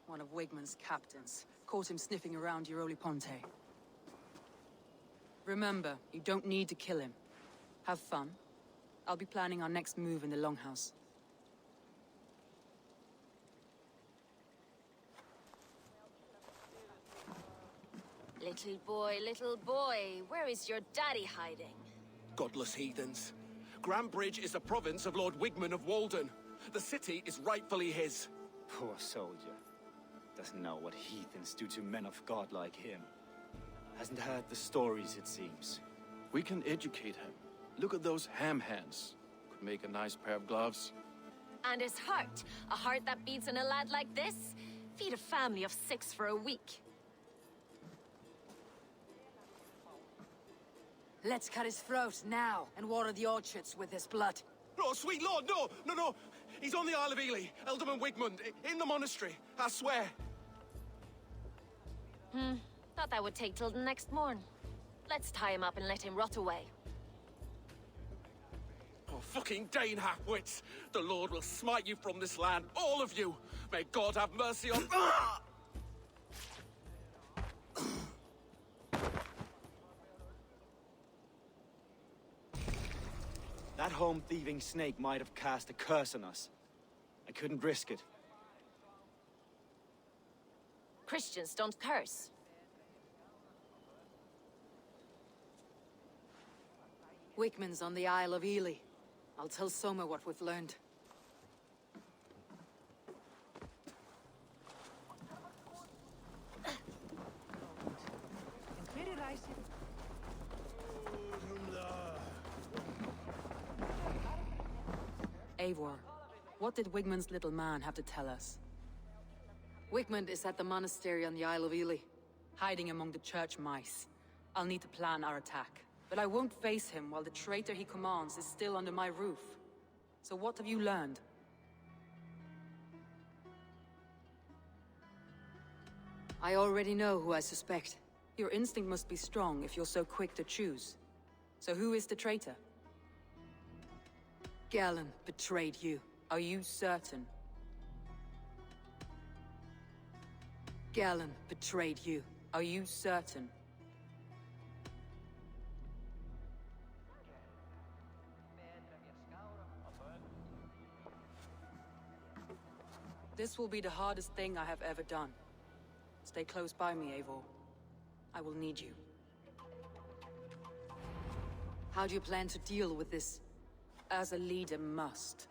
One of Wigman's captains. Caught him sniffing around Euroli Ponte. Remember, you don't need to kill him. Have fun. I'll be planning our next move in the Longhouse. Little boy, where is your daddy hiding? Godless heathens. Grambridge is a province of Lord Wigman of Walden. The city is rightfully his. Poor soldier. Doesn't know what heathens do to men of God like him. Hasn't heard the stories, it seems. We can educate him. Look at those ham hands. Could make a nice pair of gloves. And his heart. A heart that beats in a lad like this? Feed a family of 6 for a week. Let's cut his throat now and water the orchards with his blood. Oh, sweet lord, no! He's on the Isle of Ely, Ealdorman Wigmund, in the monastery, I swear. Thought that would take till the next morn. Let's tie him up and let him rot away. Oh, fucking Dane half-wits! The Lord will smite you from this land, all of you! May God have mercy on... That home-thieving snake might have cast a curse on us. I couldn't risk it. Christians don't curse. Wigman's on the Isle of Ely. I'll tell Soma what we've learned. Eivor, what did Wigmund's little man have to tell us? Wigmund is at the monastery on the Isle of Ely. Hiding among the church mice. I'll need to plan our attack. But I won't face him while the traitor he commands is still under my roof. So what have you learned? I already know who I suspect. Your instinct must be strong if you're so quick to choose. So who is the traitor? Galen betrayed you. Are you certain? Galen betrayed you. Are you certain? This will be the hardest thing I have ever done. Stay close by me, Eivor. I will need you. How do you plan to deal with this? As a leader must.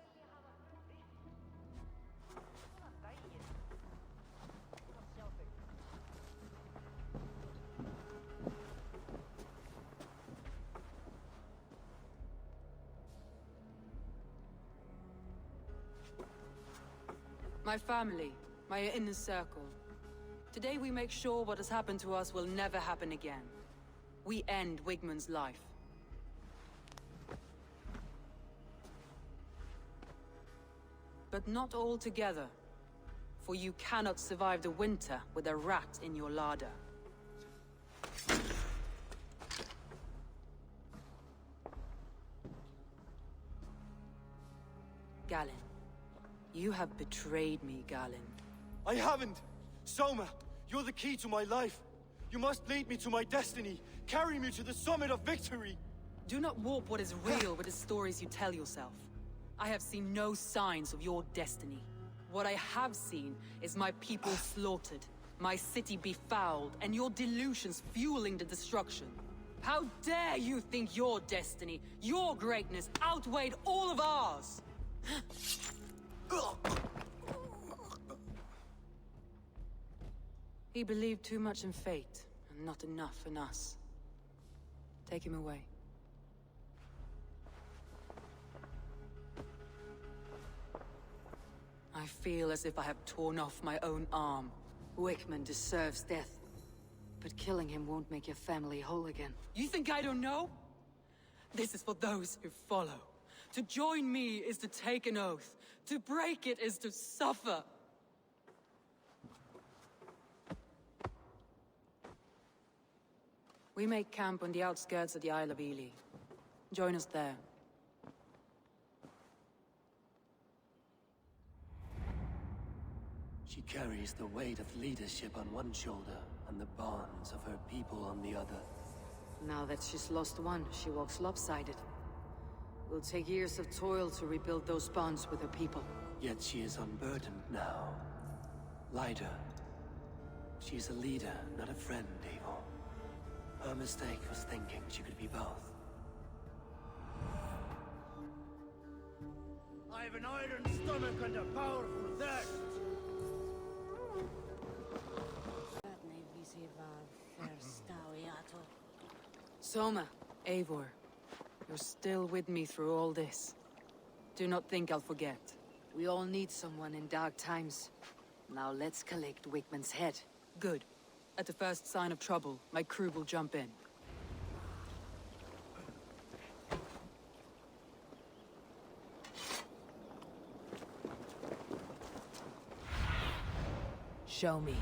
My family, my inner circle. Today we make sure what has happened to us will never happen again. We end Wigmund's life. But not all together. For you cannot survive the winter with a rat in your larder. Galen. You have betrayed me, Galen. I haven't! Soma, you're the key to my life. You must lead me to my destiny. Carry me to the summit of victory. Do not warp what is real with the stories you tell yourself. I have seen no signs of your destiny. What I have seen is my people slaughtered, my city befouled, and your delusions fueling the destruction. How dare you think your destiny, your greatness, outweighed all of ours? He believed too much in fate, and not enough in us. Take him away. I feel as if I have torn off my own arm. Wigmund deserves death. But killing him won't make your family whole again. You think I don't know? This is for those who follow. To join me is to take an oath. To break it is to suffer. We make camp on the outskirts of the Isle of Ely. Join us there. She carries the weight of leadership on one shoulder and the bonds of her people on the other. Now that she's lost one, she walks lopsided. Will take years of toil to rebuild those bonds with her people. Yet she is unburdened now. Lighter. She's a leader, not a friend, Eivor. Her mistake was thinking she could be both. I have an iron stomach and a powerful thirst. Soma, Eivor, you're still with me through all this. Do not think I'll forget. We all need someone in dark times. Now let's collect Wickman's head. Good. At the first sign of trouble, my crew will jump in. Show me.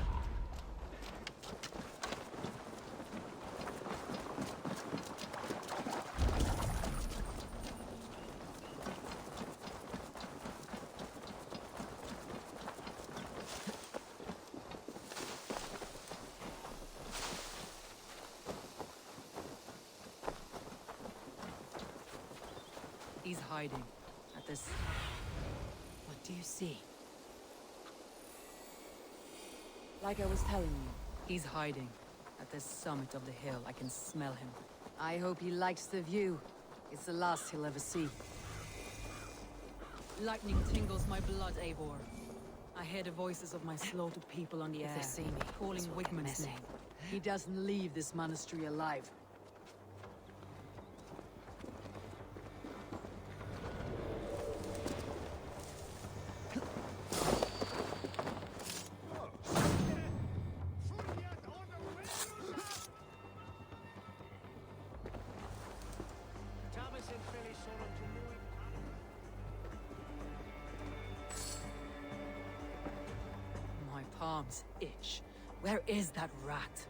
He's hiding at this... What do you see? Like I was telling you, he's hiding at the summit of the hill. I can smell him. I hope he likes the view. It's the last he'll ever see. Lightning tingles my blood, Eivor. I hear the voices of my slaughtered people on the air. If they see me, calling Wigman's name. He doesn't leave this monastery alive. My palms itch. Where is that rat?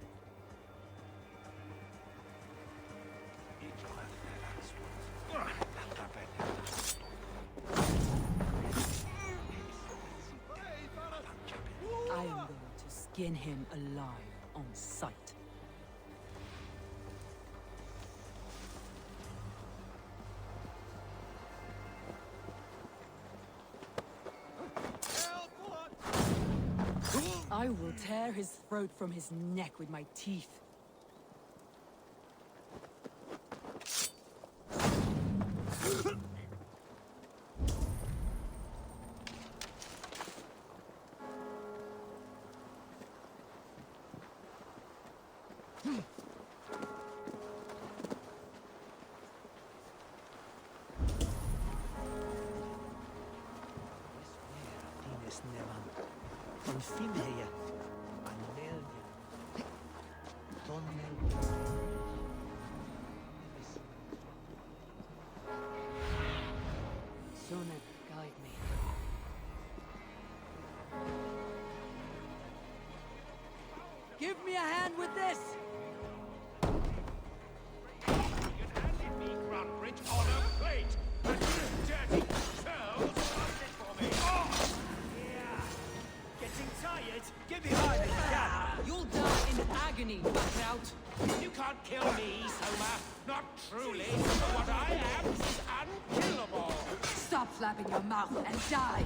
I am going to skin him alive on sight. I will tear his throat from his neck with my teeth. Sona, guide me. Give me a hand with this! On a plate! And you dirty churls want it for me! Oh! Yeah. Getting tired? Get behind me, you You'll die in agony, back out. You can't kill me, Soma. Not truly. But what I am is unkillable. Stop flapping your mouth and die!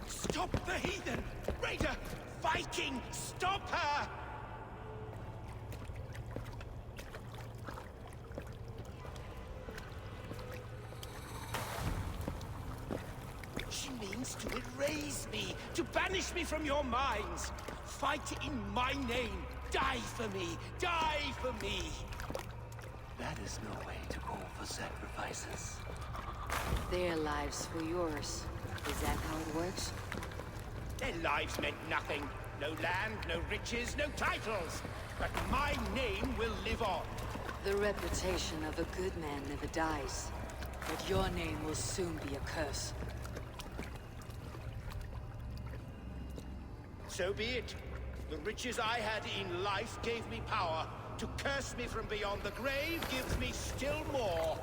Stop the heathen! Raider! Viking! Stop her! plots to erase me, to banish me from your minds. Fight in my name. Die for me. Die for me. That is no way to call for sacrifices. Their lives for yours. Is that how it works? Their lives meant nothing. No land, no riches, no titles. But my name will live on. The reputation of a good man never dies. But your name will soon be a curse. So be it. The riches I had in life gave me power. To curse me from beyond the grave gives me still more.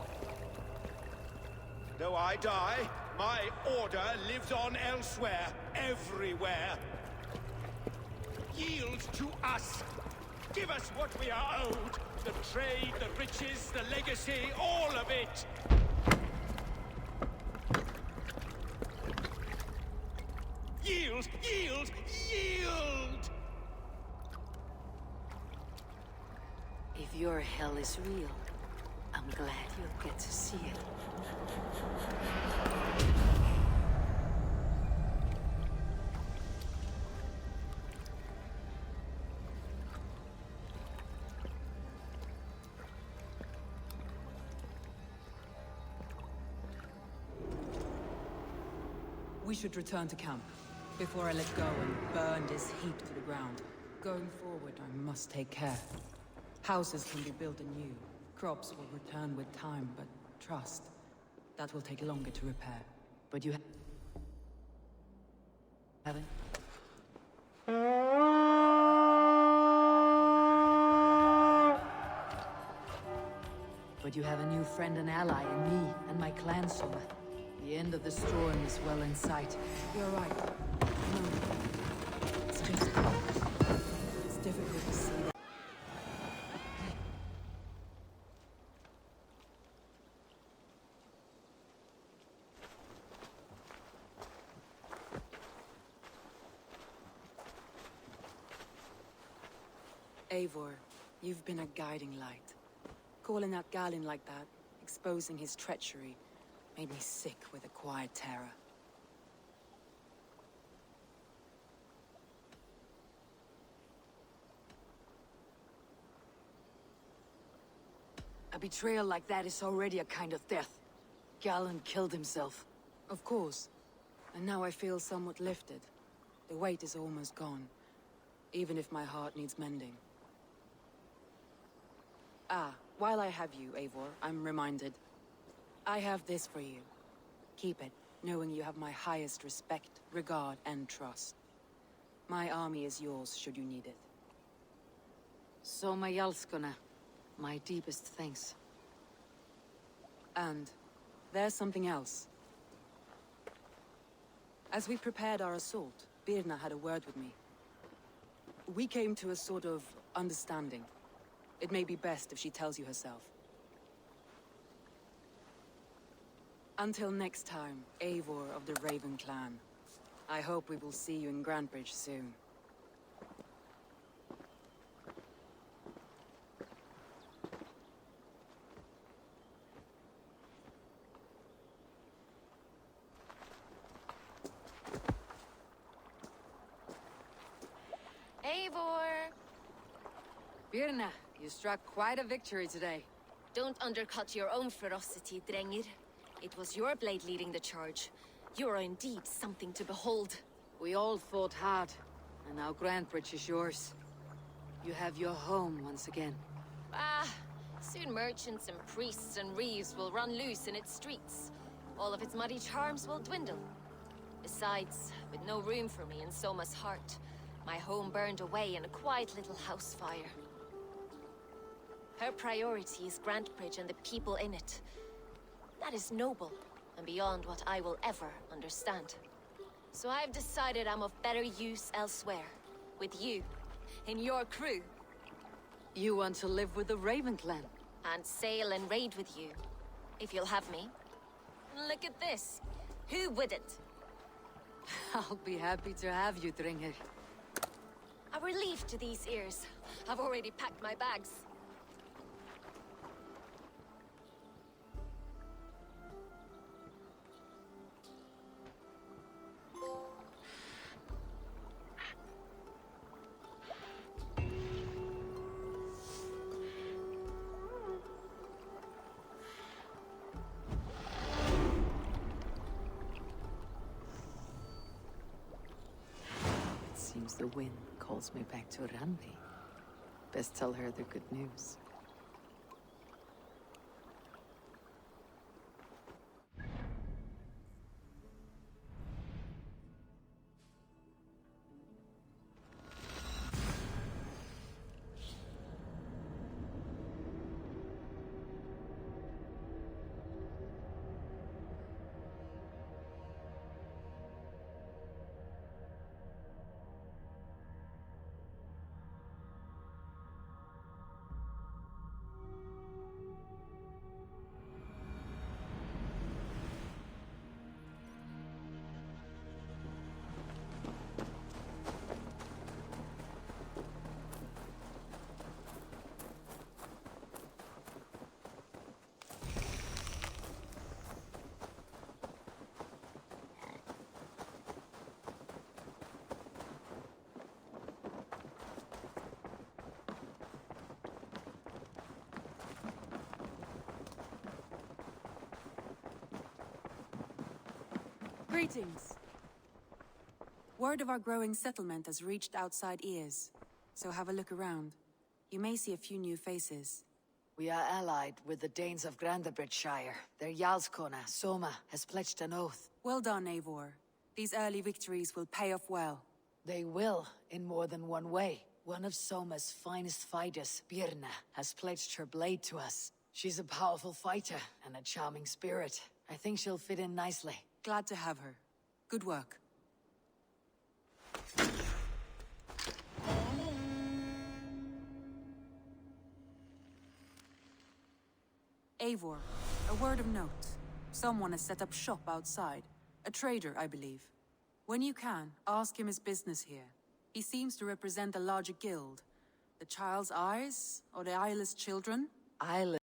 Though I die, my order lives on elsewhere, everywhere. Yield to us. Give us what we are owed. The trade, the riches, the legacy, all of it. Yield! Yield! Yield! If your hell is real, I'm glad you'll get to see it. We should return to camp, before I let go and burn this heap to the ground. Going forward, I must take care. Houses can be built anew. Crops will return with time, but trust, that will take longer to repair. But you haven't? But you have a new friend and ally in me and my clan, Soma. The end of the storm is well in sight. You're right. No, it's just... It's difficult to see that. Eivor, you've been a guiding light. Calling out Galin like that, exposing his treachery, made me sick with a quiet terror. A betrayal like that is already a kind of death. Galin killed himself. Of course. And now I feel somewhat lifted. The weight is almost gone, even if my heart needs mending. Ah, while I have you, Eivor, I'm reminded. I have this for you. Keep it, knowing you have my highest respect, regard, and trust. My army is yours, should you need it. Soma Jalskona, my deepest thanks. And there's something else. As we prepared our assault, Birna had a word with me. We came to a sort of understanding. It may be best if she tells you herself. Until next time, Eivor of the Raven Clan. I hope we will see you in Grantebridge soon. Eivor! Birna, you struck quite a victory today. Don't undercut your own ferocity, Drengir. It was your blade leading the charge. You are indeed something to behold. We all fought hard, and now Grantebridge is yours. You have your home once again. Ah, soon merchants and priests and reeves will run loose in its streets. All of its muddy charms will dwindle. Besides, with no room for me in Soma's heart, my home burned away in a quiet little house fire. Her priority is Grantebridge and the people in it. That is noble, and beyond what I will ever understand. So I've decided I'm of better use elsewhere. With you, in your crew. You want to live with the Raven Clan? And sail and raid with you, if you'll have me. Look at this. Who wouldn't? I'll be happy to have you, Drengir. A relief to these ears. I've already packed my bags. Seems the wind calls me back to Randi. Best tell her the good news. Greetings. Word of our growing settlement has reached outside ears, so have a look around. You may see a few new faces. We are allied with the Danes of Grandabridgeshire. Their Jarlskona, Soma, has pledged an oath. Well done, Eivor. These early victories will pay off well. They will, in more than one way. One of Soma's finest fighters, Birna, has pledged her blade to us. She's a powerful fighter and a charming spirit. I think she'll fit in nicely. Glad to have her. Good work. Eivor, a word of note. Someone has set up shop outside. A trader, I believe. When you can, ask him his business here. He seems to represent a larger guild. The Child's Eyes, or the Eyeless Children? Eyeless.